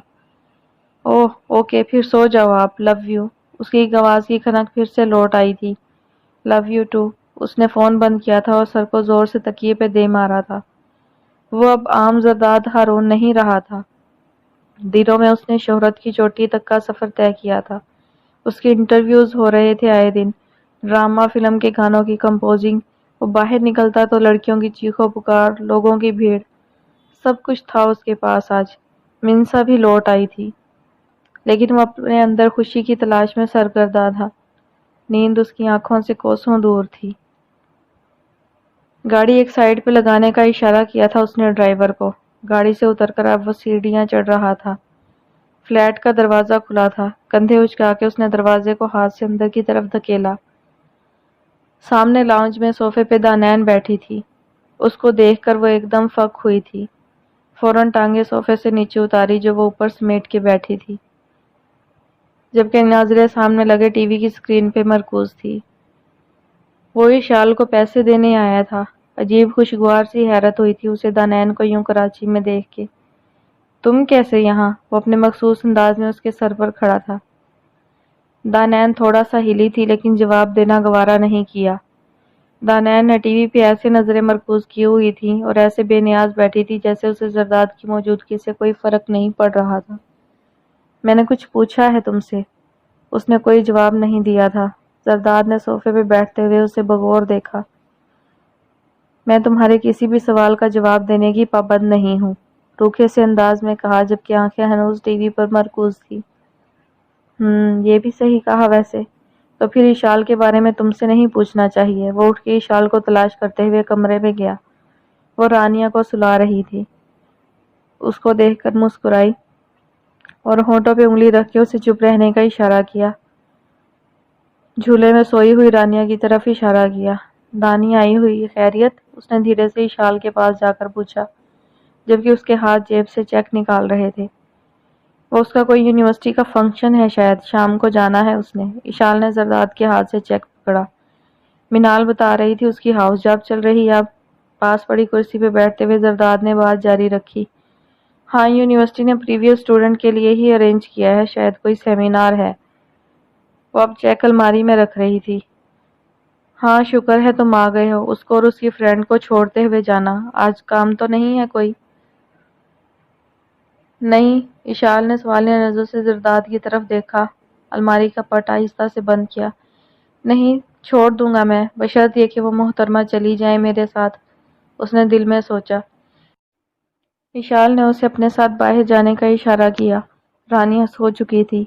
اوہ اوکے، پھر سو جاؤ آپ، لو یو۔ اس کی آواز کی کھنک پھر سے لوٹ آئی تھی۔ Love you to. اس نے فون بند کیا تھا اور سر کو زور سے تکیے پہ دے مارا تھا۔ وہ اب عام زرداد ہارون نہیں رہا تھا۔ دنوں میں اس نے شہرت کی چوٹی تک کا سفر طے کیا تھا۔ اس کے انٹرویوز ہو رہے تھے آئے دن، ڈرامہ فلم کے گانوں کی کمپوزنگ۔ وہ باہر نکلتا تو لڑکیوں کی چیخو پکار، لوگوں کی بھیڑ، سب کچھ تھا اس کے پاس آج۔ منسا بھی لوٹ آئی تھی، لیکن وہ اپنے اندر خوشی کی تلاش میں سرگرداں تھا۔ نیند اس کی آنکھوں سے کوسوں دور تھی۔ گاڑی ایک سائیڈ پہ لگانے کا اشارہ کیا تھا اس نے ڈرائیور کو۔ گاڑی سے اتر کر اب وہ سیڑھیاں چڑھ رہا تھا۔ فلیٹ کا دروازہ کھلا تھا۔ کندھے اچکا کے اس نے دروازے کو ہاتھ سے اندر کی طرف دھکیلا۔ سامنے لاؤنج میں صوفے پہ دانین بیٹھی تھی۔ اس کو دیکھ کر وہ ایک دم فک ہوئی تھی۔ فوراً ٹانگیں صوفے سے نیچے اتاری جو وہ اوپر سمیٹ کے بیٹھی تھی، جبکہ ناظریں سامنے لگے ٹی وی کی اسکرین پہ مرکوز تھی۔ وہ اس شال کو پیسے دینے آیا تھا۔ عجیب خوشگوار سی حیرت ہوئی تھی اسے دانین کو یوں کراچی میں دیکھ کے۔ تم کیسے یہاں؟ وہ اپنے مخصوص انداز میں اس کے سر پر کھڑا تھا۔ دانین تھوڑا سا ہلی تھی لیکن جواب دینا گوارا نہیں کیا۔ دانین نے ٹی وی پہ ایسے نظریں مرکوز کی ہوئی تھیں اور ایسے بے نیاز بیٹھی تھی جیسے اسے زرداد کی موجودگی سے کوئی فرق نہیں پڑ رہا تھا۔ میں نے کچھ پوچھا ہے تم سے؟ اس نے کوئی جواب نہیں دیا تھا۔ زرداد نے صوفے پہ بیٹھتے ہوئے اسے بغور دیکھا۔ میں تمہارے کسی بھی سوال کا جواب دینے کی پابند نہیں ہوں، روکھے سے انداز میں کہا جبکہ آنکھیں ہنوز ٹی وی پر مرکوز تھی۔ یہ بھی صحیح کہا ویسے، تو پھر اشال کے بارے میں تم سے نہیں پوچھنا چاہیے۔ وہ اٹھ کے اشال کو تلاش کرتے ہوئے کمرے میں گیا۔ وہ رانیہ کو سلا رہی تھی۔ اس کو دیکھ کر مسکرائی اور ہونٹوں پہ انگلی رکھ کے اسے چپ رہنے کا اشارہ کیا۔ جھولے میں سوئی ہوئی رانیہ کی طرف اشارہ کیا۔ دانی آئی ہوئی، خیریت؟ اس نے دھیرے سے اشال کے پاس جا کر پوچھا، جبکہ اس کے ہاتھ جیب سے چیک نکال رہے تھے۔ وہ اس کا کوئی یونیورسٹی کا فنکشن ہے شاید، شام کو جانا ہے اس نے۔ اشال نے زرداد کے ہاتھ سے چیک پکڑا۔ منال بتا رہی تھی اس کی ہاؤس جاب چل رہی ہے اب۔ پاس پڑی کرسی پہ بیٹھتے ہوئے زرداد نے بات جاری رکھی۔ ہاں، یونیورسٹی نے پریویس اسٹوڈنٹ کے لیے ہی ارینج کیا ہے، شاید کوئی سیمینار ہے۔ وہ اب چیک الماری میں رکھ رہی تھی۔ ہاں، شکر ہے تم آ گئے ہو۔ اس کو اور اس کی فرینڈ کو چھوڑتے ہوئے جانا، آج کام تو نہیں ہے کوئی؟ نہیں، اشال نے سوالیہ نظروں سے زرداد کی طرف دیکھا، الماری کا پٹ آہستہ سے بند کیا۔ نہیں، چھوڑ دوں گا میں، بشرط یہ کہ وہ محترمہ چلی جائے میرے ساتھ، اس نے دل میں سوچا۔ اشال نے اسے اپنے ساتھ باہر جانے کا اشارہ کیا۔ رانیہ سو چکی تھی۔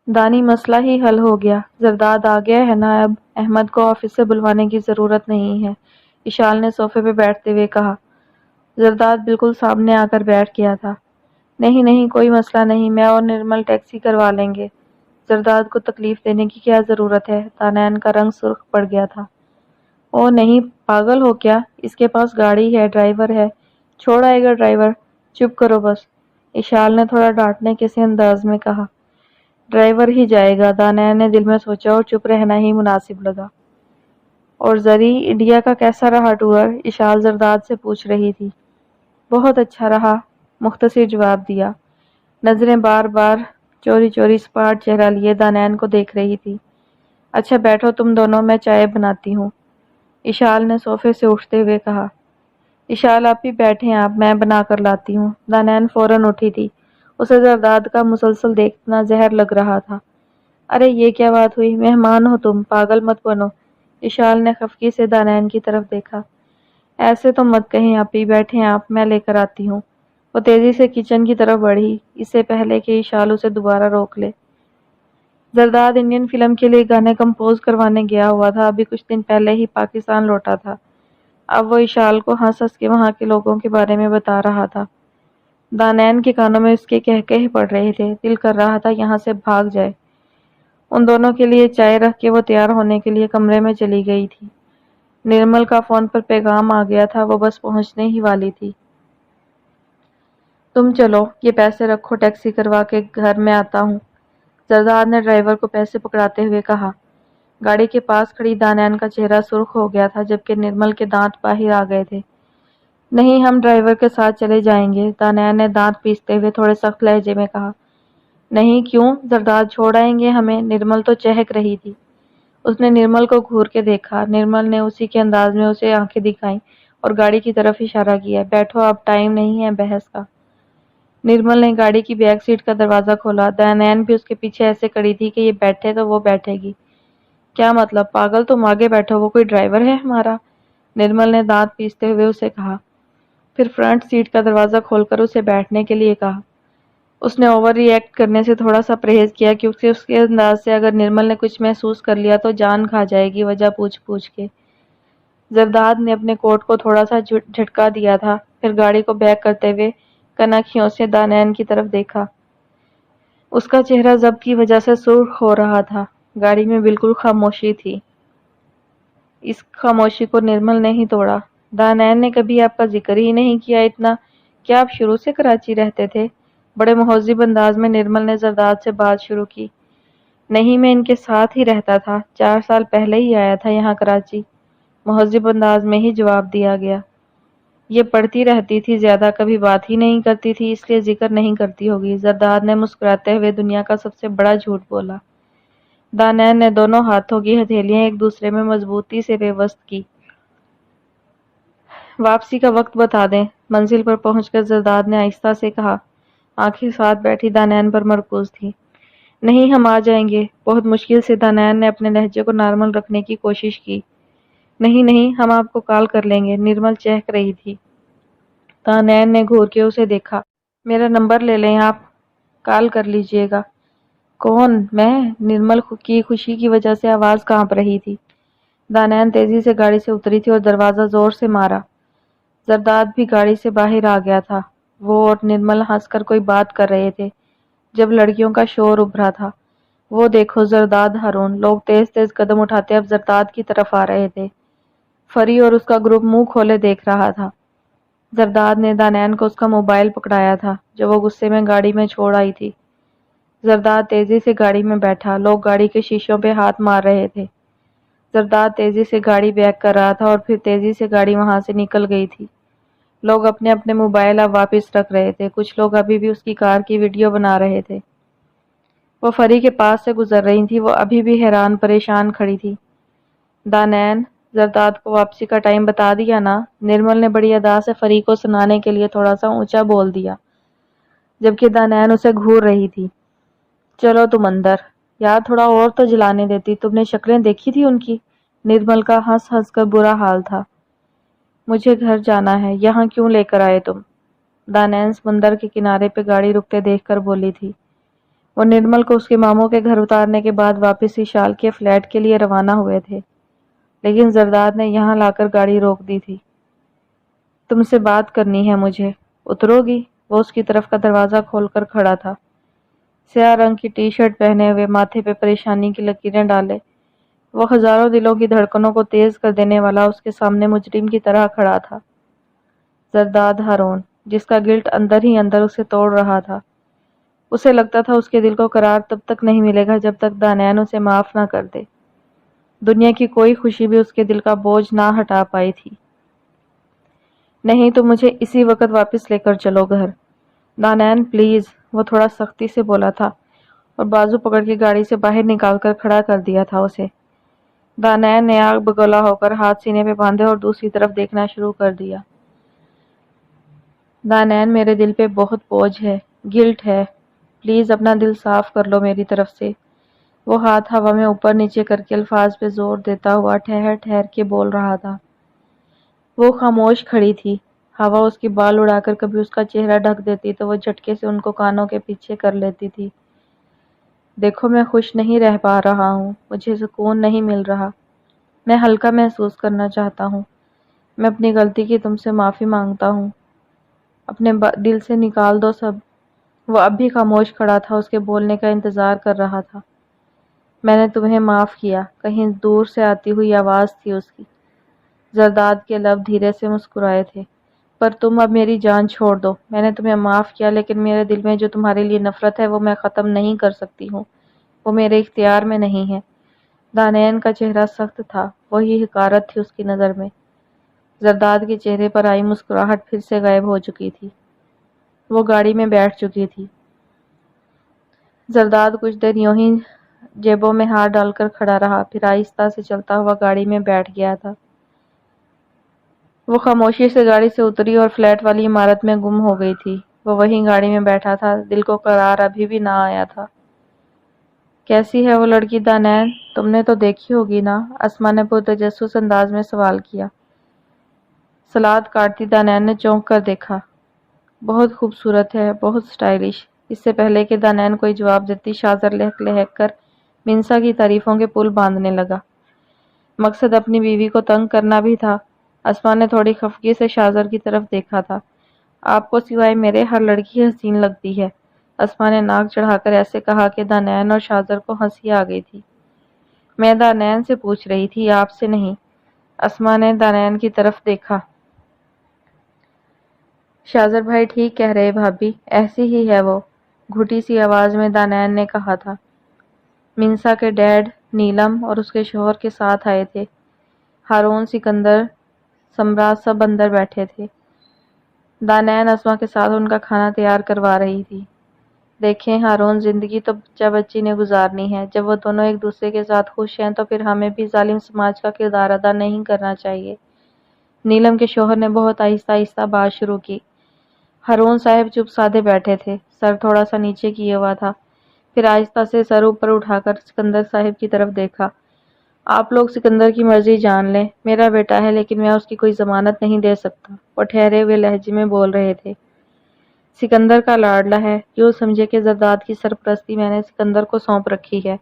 دانی، مسئلہ ہی حل ہو گیا، زرداد آ گیا ہے نا، اب احمد کو آفس سے بلوانے کی ضرورت نہیں ہے، اشال نے صوفے پہ بیٹھتے ہوئے کہا۔ زرداد بالکل سامنے آ کر بیٹھ گیا تھا۔ نہیں نہیں کوئی مسئلہ نہیں، میں اور نرمل ٹیکسی کروا لیں گے، زرداد کو تکلیف دینے کی کیا ضرورت ہے؟ دانیال کا رنگ سرخ پڑ گیا تھا۔ او نہیں، پاگل ہو کیا؟ اس کے پاس گاڑی ہے، ڈرائیور ہے، چھوڑ آئے گا ڈرائیور، چپ کرو بس، اشال نے تھوڑا ڈانٹنے کے سے انداز میں کہا۔ ڈرائیور ہی جائے گا، دانیال نے دل میں سوچا، اور چپ رہنا ہی مناسب لگا۔ اور زری، انڈیا کا کیسا رہا ٹور؟ اشال زرداد سے پوچھ رہی تھی۔ بہت اچھا رہا، مختصر جواب دیا۔ نظریں بار بار چوری چوری سپاٹ چہرہ لیے دانیال کو دیکھ رہی تھی۔ اچھا بیٹھو تم دونوں، میں چائے بناتی ہوں، اشال نے صوفے سے اٹھتے ہوئے کہا۔ اشال آپ ہی بیٹھیں، آپ، میں بنا کر لاتی ہوں۔ دانیال فوراً اٹھی تھی، اسے زرداد کا مسلسل دیکھنا زہر لگ رہا تھا۔ ارے یہ کیا بات ہوئی؟ مہمان ہو تم، پاگل مت بنو، اشال نے خفگی سے دانیال کی طرف دیکھا۔ ایسے تو مت کہیں آپ ہی، بیٹھیں آپ، میں لے کر آتی ہوں۔ وہ تیزی سے کچن کی طرف بڑھی، اس سے پہلے کہ اشال اسے دوبارہ روک لے۔ زرداد انڈین فلم کے لیے گانے کمپوز کروانے گیا ہوا تھا، ابھی کچھ دن پہلے ہی پاکستان لوٹا تھا۔ اب وہ اشال کو ہنس ہنس کے وہاں کے لوگوں کے بارے میں بتا رہا تھا۔ دانیال کے کانوں میں اس کے کہکہے پڑ رہے تھے، دل کر رہا تھا یہاں سے بھاگ جائے۔ ان دونوں کے لیے چائے رکھ کے وہ تیار ہونے کے لیے کمرے میں چلی گئی تھی۔ نرمل کا فون پر پیغام آ گیا تھا، وہ بس پہنچنے ہی والی تھی۔ تم چلو، یہ پیسے رکھو، ٹیکسی کروا کے گھر میں آتا ہوں، زرداد نے ڈرائیور کو پیسے پکڑاتے ہوئے کہا۔ گاڑی کے پاس کھڑی دانیال کا چہرہ سرخ ہو گیا تھا، جبکہ نرمل کے دانت باہر آ گئے تھے۔ نہیں، ہم ڈرائیور کے ساتھ چلے جائیں گے، دانیال نے دانت پیستے ہوئے تھوڑے سخت لہجے میں کہا۔ نہیں، کیوں؟ زرداد چھوڑ آئیں گے ہمیں، نرمل تو چہک رہی تھی۔ اس نے نرمل کو گھور کے دیکھا، نرمل نے اسی کے انداز میں اسے آنکھیں دکھائیں اور گاڑی کی طرف اشارہ کیا۔ بیٹھو، اب ٹائم نہیں ہے بحث کا۔ نرمل نے گاڑی کی بیک سیٹ کا دروازہ کھولا، دانیال بھی اس کے پیچھے ایسے کڑی تھی کہ یہ بیٹھے تو وہ بیٹھے گی۔ کیا مطلب؟ پاگل، تم آگے بیٹھو، وہ کوئی ڈرائیور ہے ہمارا؟ نرمل نے دانت پیستے ہوئے اسے کہا، پھر فرنٹ سیٹ کا دروازہ کھول کر اسے بیٹھنے کے لیے کہا۔ اس نے اوور ری ایکٹ کرنے سے تھوڑا سا پرہیز کیا، کیونکہ اس کے انداز سے اگر نرمل نے کچھ محسوس کر لیا تو جان کھا جائے گی، وجہ پوچھ پوچھ کے۔ زرداد نے اپنے کوٹ کو تھوڑا سا جھٹکا دیا تھا، پھر گاڑی کو بیک کرتے ہوئے کنکھیوں سے دانیال کی طرف دیکھا۔ اس کا چہرہ ضبط کی وجہ سے سرخ ہو رہا تھا۔ گاڑی میں بالکل خاموشی تھی۔ اس خاموشی کو نرمل نے ہی توڑا۔ دانیال نے کبھی آپ کا ذکر ہی نہیں کیا اتنا، کیا آپ شروع سے کراچی رہتے تھے؟ بڑے مہذب انداز میں نرمل نے زرداد سے بات شروع کی۔ نہیں، میں ان کے ساتھ ہی رہتا تھا، 4 سال پہلے ہی آیا تھا یہاں کراچی، مہذب انداز میں ہی جواب دیا گیا۔ یہ پڑھتی رہتی تھی زیادہ، کبھی بات ہی نہیں کرتی تھی، اس لیے ذکر نہیں کرتی ہوگی، زرداد نے مسکراتے ہوئے دنیا کا سب سے بڑا جھوٹ بولا۔ دانیال نے دونوں ہاتھوں کی ہتھیلیاں ایک دوسرے میں مضبوطی سے پیوست کی۔ واپسی کا وقت بتا دیں، منزل پر پہنچ کر زرداد نے آہستہ سے کہا، آنکھیں ساتھ بیٹھی دانیال پر مرکوز تھی۔ نہیں، ہم آ جائیں گے، بہت مشکل سے دانیال نے اپنے لہجے کو نارمل رکھنے کی کوشش کی۔ نہیں نہیں، ہم آپ کو کال کر لیں گے، نرمل چہک رہی تھی۔ دانیال نے گھور کے اسے دیکھا۔ میرا نمبر لے لیں آپ، کال کر لیجئے گا۔ کون؟ میں؟ نرمل کی خوشی کی وجہ سے آواز کانپ رہی تھی۔ دانیال تیزی سے گاڑی سے اتری تھی اور دروازہ زور سے مارا۔ زرداد بھی گاڑی سے باہر آ گیا تھا۔ وہ اور نرمل ہنس کر کوئی بات کر رہے تھے جب لڑکیوں کا شور ابھرا تھا۔ وہ دیکھو، زرداد ہارون، لوگ تیز تیز قدم اٹھاتے اب زرداد کی طرف آ رہے تھے۔ فری اور اس کا گروپ منہ کھولے دیکھ رہا تھا۔ زرداد نے دانیال کو اس کا موبائل پکڑایا تھا جو وہ غصے میں گاڑی میں چھوڑ آئی تھی۔ زرداد تیزی سے گاڑی میں بیٹھا، لوگ گاڑی کے شیشوں پہ ہاتھ مار رہے تھے۔ زرداد تیزی سے گاڑی بیک کر رہا تھا اور پھر تیزی سے گاڑی وہاں سے نکل گئی تھی۔ لوگ اپنے اپنے موبائل اب واپس رکھ رہے تھے، کچھ لوگ ابھی بھی اس کی کار کی ویڈیو بنا رہے تھے۔ وہ فری کے پاس سے گزر رہی تھی، وہ ابھی بھی حیران پریشان کھڑی تھی۔ دانیال، زرداد کو واپسی کا ٹائم بتا دیا نا؟ نرمل نے بڑی ادا سے فری کو سنانے کے لیے تھوڑا سا اونچا بول دیا، جبکہ دانیال اسے گھور رہی تھی۔ چلو تم اندر، یار تھوڑا اور تو جلانے دیتی، تم نے شکلیں دیکھی تھی ان کی؟ نرمل کا ہنس ہنس کر برا حال تھا۔ مجھے گھر جانا ہے، یہاں کیوں لے کر آئے تم؟ دانیال سمندر کے کنارے پہ گاڑی رکتے دیکھ کر بولی تھی۔ وہ نرمل کو اس کے ماموں کے گھر اتارنے کے بعد واپس اشال کے فلیٹ کے لیے روانہ ہوئے تھے، لیکن زرداد نے یہاں لا کر گاڑی روک دی تھی۔ تم سے بات کرنی ہے مجھے، اترو گی؟ وہ اس کی طرف کا دروازہ کھول کر کھڑا تھا، سیاہ رنگ کی ٹی شرٹ پہنے ہوئے، ماتھے پہ پریشانی کی لکیریں ڈالے۔ وہ ہزاروں دلوں کی دھڑکنوں کو تیز کر دینے والا اس کے سامنے مجرم کی طرح کھڑا تھا، زرداد ہارون، جس کا گلٹ اندر ہی اندر اسے توڑ رہا تھا۔ اسے لگتا تھا اس کے دل کو قرار تب تک نہیں ملے گا جب تک دانیال اسے معاف نہ کر دے۔ دنیا کی کوئی خوشی بھی اس کے دل کا بوجھ نہ ہٹا پائی تھی۔ نہیں تو مجھے اسی وقت واپس لے کر چلو گھر، دانیال پلیز، وہ تھوڑا سختی سے بولا تھا اور بازو پکڑ کے گاڑی سے باہر نکال کر کھڑا کر دیا تھا اسے۔ دانیال نے آگ بگولا ہو کر ہاتھ سینے پہ باندھے اور دوسری طرف دیکھنا شروع کر دیا۔ دانیال، میرے دل پہ بہت بوجھ ہے، گلٹ ہے، پلیز اپنا دل صاف کر لو میری طرف سے۔ وہ ہاتھ ہوا میں اوپر نیچے کر کے الفاظ پہ زور دیتا ہوا ٹھہر ٹھہر کے بول رہا تھا۔ وہ خاموش کھڑی تھی، ہوا اس کی بال اڑا کر کبھی اس کا چہرہ ڈھک دیتی تو وہ جھٹکے سے ان کو کانوں کے پیچھے کر لیتی تھی۔ دیکھو، میں خوش نہیں رہ پا رہا ہوں، مجھے سکون نہیں مل رہا، میں ہلکا محسوس کرنا چاہتا ہوں، میں اپنی غلطی کی تم سے معافی مانگتا ہوں، اپنے دل سے نکال دو سب۔ وہ اب بھی خاموش کھڑا تھا، اس کے بولنے کا انتظار کر رہا تھا۔ میں نے تمہیں معاف کیا، کہیں دور سے آتی ہوئی آواز تھی اس کی۔ زرداد کے لب دھیرے سے مسکرائے تھے۔ پر تم اب میری جان چھوڑ دو، میں نے تمہیں معاف کیا، لیکن میرے دل میں جو تمہارے لیے نفرت ہے وہ میں ختم نہیں کر سکتی ہوں، وہ میرے اختیار میں نہیں ہے۔ دانیال کا چہرہ سخت تھا، وہی حقارت تھی اس کی نظر میں۔ زرداد کے چہرے پر آئی مسکراہٹ پھر سے غائب ہو چکی تھی۔ وہ گاڑی میں بیٹھ چکی تھی۔ زرداد کچھ دیر یوں ہی جیبوں میں ہاتھ ڈال کر کھڑا رہا، پھر آہستہ سے چلتا ہوا گاڑی میں بیٹھ گیا تھا۔ وہ خاموشی سے گاڑی سے اتری اور فلیٹ والی عمارت میں گم ہو گئی تھی۔ وہ وہیں گاڑی میں بیٹھا تھا، دل کو قرار ابھی بھی نہ آیا تھا۔ کیسی ہے وہ لڑکی دانیال؟ تم نے تو دیکھی ہوگی نا؟ اسما نے پرتجسس انداز میں سوال کیا۔ سلاد کاٹتی دانیال نے چونک کر دیکھا۔ بہت خوبصورت ہے، بہت سٹائلش۔ اس سے پہلے کہ دانیال کوئی جواب دیتی، شاذر لہک لہک کر منسا کی تعریفوں کے پل باندھنے لگا۔ مقصد اپنی بیوی کو تنگ کرنا بھی تھا۔ اسما نے تھوڑی خفگی سے شاذر کی طرف دیکھا تھا۔ آپ کو سوائے میرے ہر لڑکی حسین لگتی ہے، اسما نے ناک چڑھا کر ایسے کہا کہ دانیال اور شاذر کو ہنسی آ گئی تھی۔ میں دانیال سے پوچھ رہی تھی، آپ سے نہیں۔ اسما نے دانیال کی طرف دیکھا۔ شاذر بھائی ٹھیک کہہ رہے بھابی، ایسی ہی ہے وہ، گھٹی سی آواز میں دانیال نے کہا تھا۔ منسا کے ڈیڈ نیلم اور اس کے شوہر کے ساتھ آئے تھے۔ ہارون، سکندر، سمراٹ سب اندر بیٹھے تھے۔ دانیال اسما کے ساتھ ان کا کھانا تیار کروا رہی تھی۔ دیکھیں ہارون، زندگی تو بچہ بچی نے گزارنی ہے، جب وہ دونوں ایک دوسرے کے ساتھ خوش ہیں تو پھر ہمیں بھی ظالم سماج کا کردار ادا نہیں کرنا چاہیے۔ نیلم کے شوہر نے بہت آہستہ آہستہ بات شروع کی۔ ہارون صاحب چپ سادھے بیٹھے تھے، سر تھوڑا سا نیچے کیے ہوا تھا، پھر آہستہ سے سر اوپر اٹھا کر سکندر صاحب کی طرف دیکھا۔ آپ لوگ سکندر کی مرضی جان لیں، میرا بیٹا ہے لیکن میں اس کی کوئی ضمانت نہیں دے سکتا، وہ ٹھہرے ہوئے لہجے میں بول رہے تھے۔ سکندر کا لاڈلا ہے، یوں سمجھے کہ زرداد کی سرپرستی میں نے سکندر کو سونپ رکھی ہے،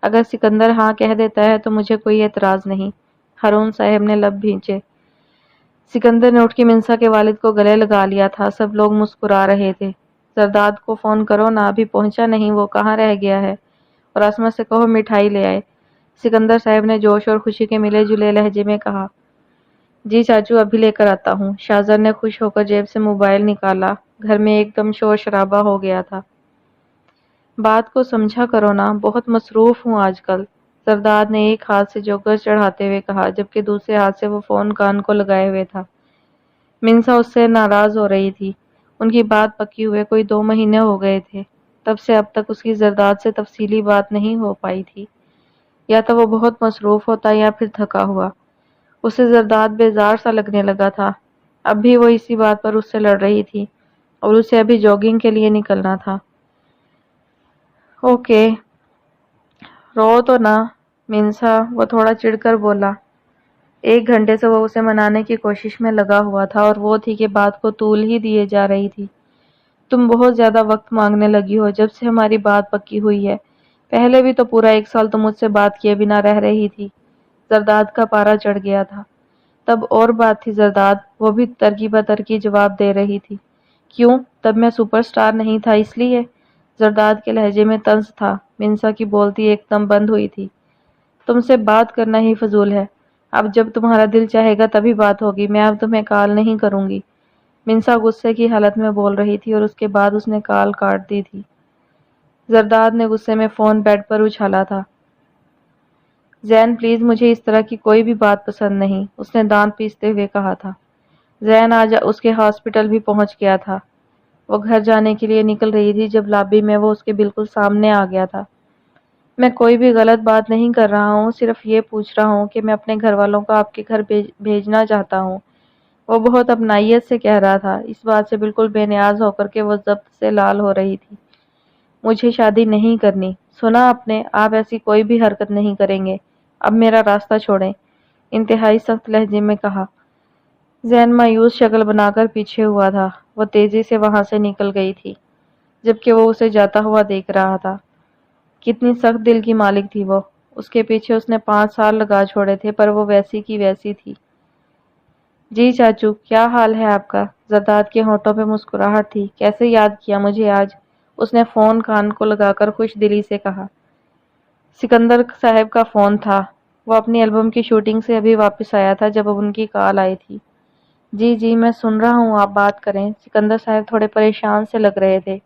اگر سکندر ہاں کہہ دیتا ہے تو مجھے کوئی اعتراض نہیں۔ ہارون صاحب نے لب بھینچے۔ سکندر نے اٹھ کے منسا کے والد کو گلے لگا لیا تھا، سب لوگ مسکرا رہے تھے۔ زرداد کو فون کرو نا، ابھی پہنچا نہیں، وہ کہاں رہ گیا ہے، اور اسما سے کہو مٹھائی لے آئے۔ سکندر صاحب نے جوش اور خوشی کے ملے جلے لہجے میں کہا۔ جی چاچو، ابھی لے کر آتا ہوں۔ شاذر نے خوش ہو کر جیب سے موبائل نکالا۔ گھر میں ایک دم شور شرابہ ہو گیا تھا۔ بات کو سمجھا کرو نا، بہت مصروف ہوں آج کل، زرداد نے ایک ہاتھ سے جوگر چڑھاتے ہوئے کہا، جبکہ دوسرے ہاتھ سے وہ فون کان کو لگائے ہوئے تھا۔ منسا اس سے ناراض ہو رہی تھی۔ ان کی بات پکی ہوئے کوئی 2 مہینے ہو گئے تھے، تب سے اب تک اس کی زرداد سے تفصیلی بات نہیں ہو پائی تھی۔ یا تو وہ بہت مصروف ہوتا یا پھر تھکا ہوا۔ اسے زرداد بیزار سا لگنے لگا تھا۔ اب بھی وہ اسی بات پر اس سے لڑ رہی تھی اور اسے ابھی جوگنگ کے لیے نکلنا تھا۔ اوکے، رو تو نہ منسا، وہ تھوڑا چڑھ کر بولا۔ 1 گھنٹے سے وہ اسے منانے کی کوشش میں لگا ہوا تھا اور وہ تھی کہ بات کو طول ہی دیے جا رہی تھی۔ تم بہت زیادہ وقت مانگنے لگی ہو جب سے ہماری بات پکی ہوئی ہے، پہلے بھی تو پورا 1 سال تم مجھ سے بات کیے بنا رہ رہی تھی۔ زرداد کا پارا چڑھ گیا تھا۔ تب اور بات تھی زرداد، وہ بھی ترکی بترکی جواب دے رہی تھی۔ کیوں؟ تب میں سپر سٹار نہیں تھا اس لیے؟ زرداد کے لہجے میں طنز تھا۔ منسا کی بولتی ایک دم بند ہوئی تھی۔ تم سے بات کرنا ہی فضول ہے۔ اب جب تمہارا دل چاہے گا تبھی بات ہوگی، میں اب تمہیں کال نہیں کروں گی۔ منسا غصے کی حالت میں بول رہی تھی اور اس کے بعد اس نے کال کاٹ دی تھی۔ زرداد نے غصے میں فون بیڈ پر اچھالا تھا۔ زین پلیز مجھے اس طرح کی کوئی بھی بات پسند نہیں، اس نے دانت پیستے ہوئے کہا تھا۔ زین آج اس کے ہاسپٹل بھی پہنچ گیا تھا۔ وہ گھر جانے کے لیے نکل رہی تھی جب لابی میں وہ اس کے بالکل سامنے آ گیا تھا۔ میں کوئی بھی غلط بات نہیں کر رہا ہوں، صرف یہ پوچھ رہا ہوں کہ میں اپنے گھر والوں کو آپ کے گھر بھیجنا چاہتا ہوں۔ وہ بہت اپنائیت سے کہہ رہا تھا، اس بات سے بالکل بے نیاز ہو کر کہ وہ ضبط سے لال ہو رہی تھی۔ مجھے شادی نہیں کرنی، سنا آپ نے؟ آپ ایسی کوئی بھی حرکت نہیں کریں گے، اب میرا راستہ چھوڑیں، انتہائی سخت لہجے میں کہا۔ زین مایوس شکل بنا کر پیچھے ہوا تھا۔ وہ تیزی سے وہاں سے نکل گئی تھی جبکہ وہ اسے جاتا ہوا دیکھ رہا تھا۔ کتنی سخت دل کی مالک تھی وہ، اس کے پیچھے اس نے 5 سال لگا چھوڑے تھے پر وہ ویسی کی ویسی تھی۔ جی چاچو، کیا حال ہے آپ کا؟ زرداد کے ہونٹوں پہ مسکراہٹ تھی۔ کیسے یاد کیا مجھے آج؟ اس نے فون کان کو لگا کر خوش دلی سے کہا۔ سکندر صاحب کا فون تھا، وہ اپنی البم کی شوٹنگ سے ابھی واپس آیا تھا جب ان کی کال آئی تھی۔ جی جی میں سن رہا ہوں، آپ بات کریں۔ سکندر صاحب تھوڑے پریشان سے لگ رہے تھے۔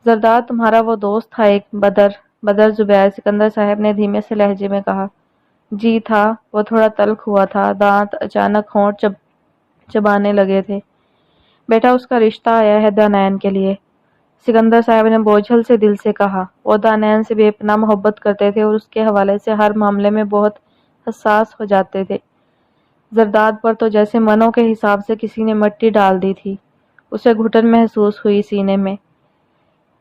زرداد تمہارا وہ دوست تھا ایک بدر زبیر، سکندر صاحب نے دھیمے سے لہجے میں کہا۔ جی تھا، وہ تھوڑا تلخ ہوا تھا، دانت اچانک ہونٹ چبانے لگے تھے۔ بیٹا اس کا رشتہ آیا ہے دانین کے لیے، سکندر صاحب نے بوجھل سے دل سے کہا۔ وہ دانین سے بے پناہ محبت کرتے تھے اور اس کے حوالے سے ہر معاملے میں بہت حساس ہو جاتے تھے۔ زرداد پر تو جیسے منوں کے حساب سے کسی نے مٹی ڈال دی تھی۔ اسے گھٹن محسوس ہوئی سینے میں۔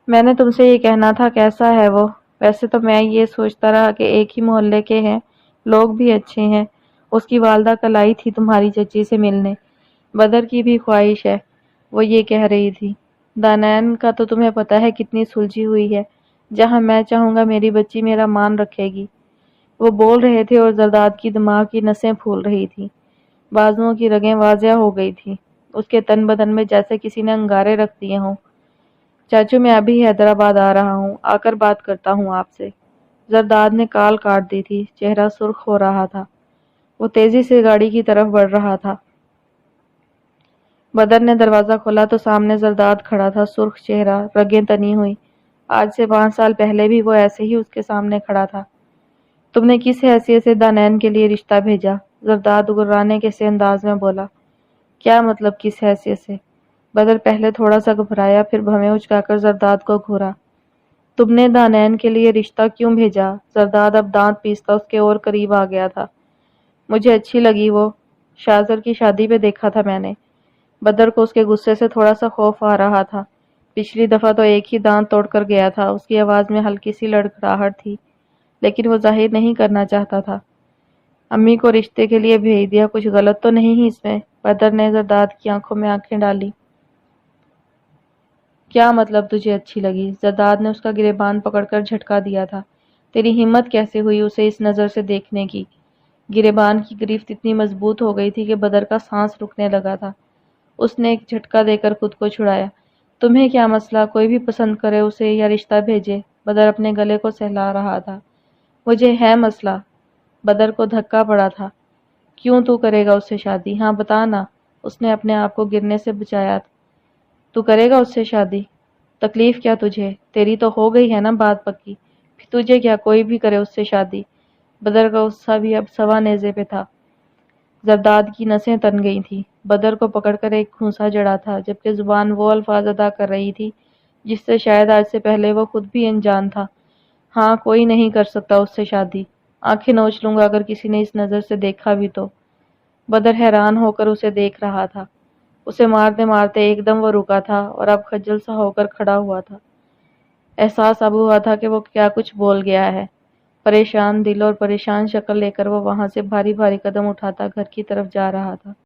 میں نے تم سے یہ کہنا تھا، کیسا ہے وہ؟ ویسے تو میں یہ سوچتا رہا کہ ایک ہی محلے کے ہیں، لوگ بھی اچھے ہیں۔ اس کی والدہ کل آئی تھی تمہاری چچی سے ملنے، بدر کی بھی خواہش ہے، وہ یہ کہہ رہی تھی۔ دانین کا تو تمہیں پتہ ہے کتنی سلجھی ہوئی ہے، جہاں میں چاہوں گا میری بچی میرا مان رکھے گی۔ وہ بول رہے تھے اور زرداد کی دماغ کی نسیں پھول رہی تھی، بازوؤں کی رگیں واضح ہو گئی تھی، اس کے تن بدن میں جیسے کسی نے انگارے رکھ دیے ہوں۔ چاچو میں ابھی حیدرآباد آ رہا ہوں، آ کر بات کرتا ہوں آپ سے۔ زرداد نے کال کاٹ دی تھی، چہرہ سرخ ہو رہا تھا۔ وہ تیزی سے گاڑی کی طرف بڑھ رہا تھا۔ بدر نے دروازہ کھولا تو سامنے زرداد کھڑا تھا، سرخ چہرہ، رگیں تنی ہوئی۔ آج سے 5 سال پہلے بھی وہ ایسے ہی اس کے سامنے کھڑا تھا۔ تم نے کس حیثیت سے دانین کے لیے رشتہ بھیجا؟ زرداد گرانے کے سے انداز میں بولا۔ کیا مطلب کس حیثیت سے؟ بدر پہلے تھوڑا سا گھبرایا، پھر بھویں اچکا کر زرداد کو گھورا۔ تم نے دانین کے لیے رشتہ کیوں بھیجا؟ زرداد اب دانت پیستا اس کے اور قریب آ گیا تھا۔ مجھے اچھی لگی وہ، شازر کی شادی پہ دیکھا تھا میں نے۔ بدر کو اس کے غصے سے تھوڑا سا خوف آ رہا تھا۔ پچھلی دفعہ تو ایک ہی دانت توڑ کر گیا تھا۔ اس کی آواز میں ہلکی سی لڑکھڑاہٹ تھی، لیکن وہ ظاہر نہیں کرنا چاہتا تھا۔ امی کو رشتے کے لیے بھیج دیا، کچھ غلط تو نہیں ہے اس میں؟ بدر نے زرداد کی آنکھوں میں آنکھیں ڈالی۔ کیا مطلب تجھے اچھی لگی؟ زرداد نے اس کا گریبان پکڑ کر جھٹکا دیا تھا۔ تیری ہمت کیسے ہوئی اسے اس نظر سے دیکھنے کی؟ گریبان کی گرفت اتنی مضبوط ہو گئی تھی کہ بدر کا سانس رکنے لگا تھا۔ اس نے ایک جھٹکا دے کر خود کو چھڑایا۔ تمہیں کیا مسئلہ، کوئی بھی پسند کرے اسے یا رشتہ بھیجے؟ بدر اپنے گلے کو سہلا رہا تھا۔ مجھے ہے مسئلہ۔ بدر کو دھکا پڑا تھا۔ کیوں تو کرے گا اس سے شادی؟ ہاں بتا نا۔ اس نے اپنے آپ کو گرنے سے بچایا۔ تو کرے گا اس سے شادی؟ تکلیف کیا تجھے؟ تیری تو ہو گئی ہے نا بات پکی، پھر تجھے کیا کوئی بھی کرے اس سے شادی؟ بدر کا غصہ بھی اب سوا نیزے پہ تھا۔ زرداد کی نسیں تن گئی تھی۔ بدر کو پکڑ کر ایک گھونسا جڑا تھا، جبکہ زبان وہ الفاظ ادا کر رہی تھی جس سے شاید آج سے پہلے وہ خود بھی انجان تھا۔ ہاں کوئی نہیں کر سکتا اس سے شادی، آنکھیں نوچ لوں گا اگر کسی نے اس نظر سے دیکھا بھی تو۔ بدر حیران ہو کر اسے دیکھ رہا تھا۔ اسے مارتے مارتے ایک دم وہ رکا تھا اور اب خجل سا ہو کر کھڑا ہوا تھا۔ احساس اب ہوا تھا کہ وہ کیا کچھ بول گیا ہے۔ پریشان دل اور پریشان شکل لے کر وہ وہاں سے بھاری بھاری قدم اٹھاتا گھر کی طرف جا رہا تھا۔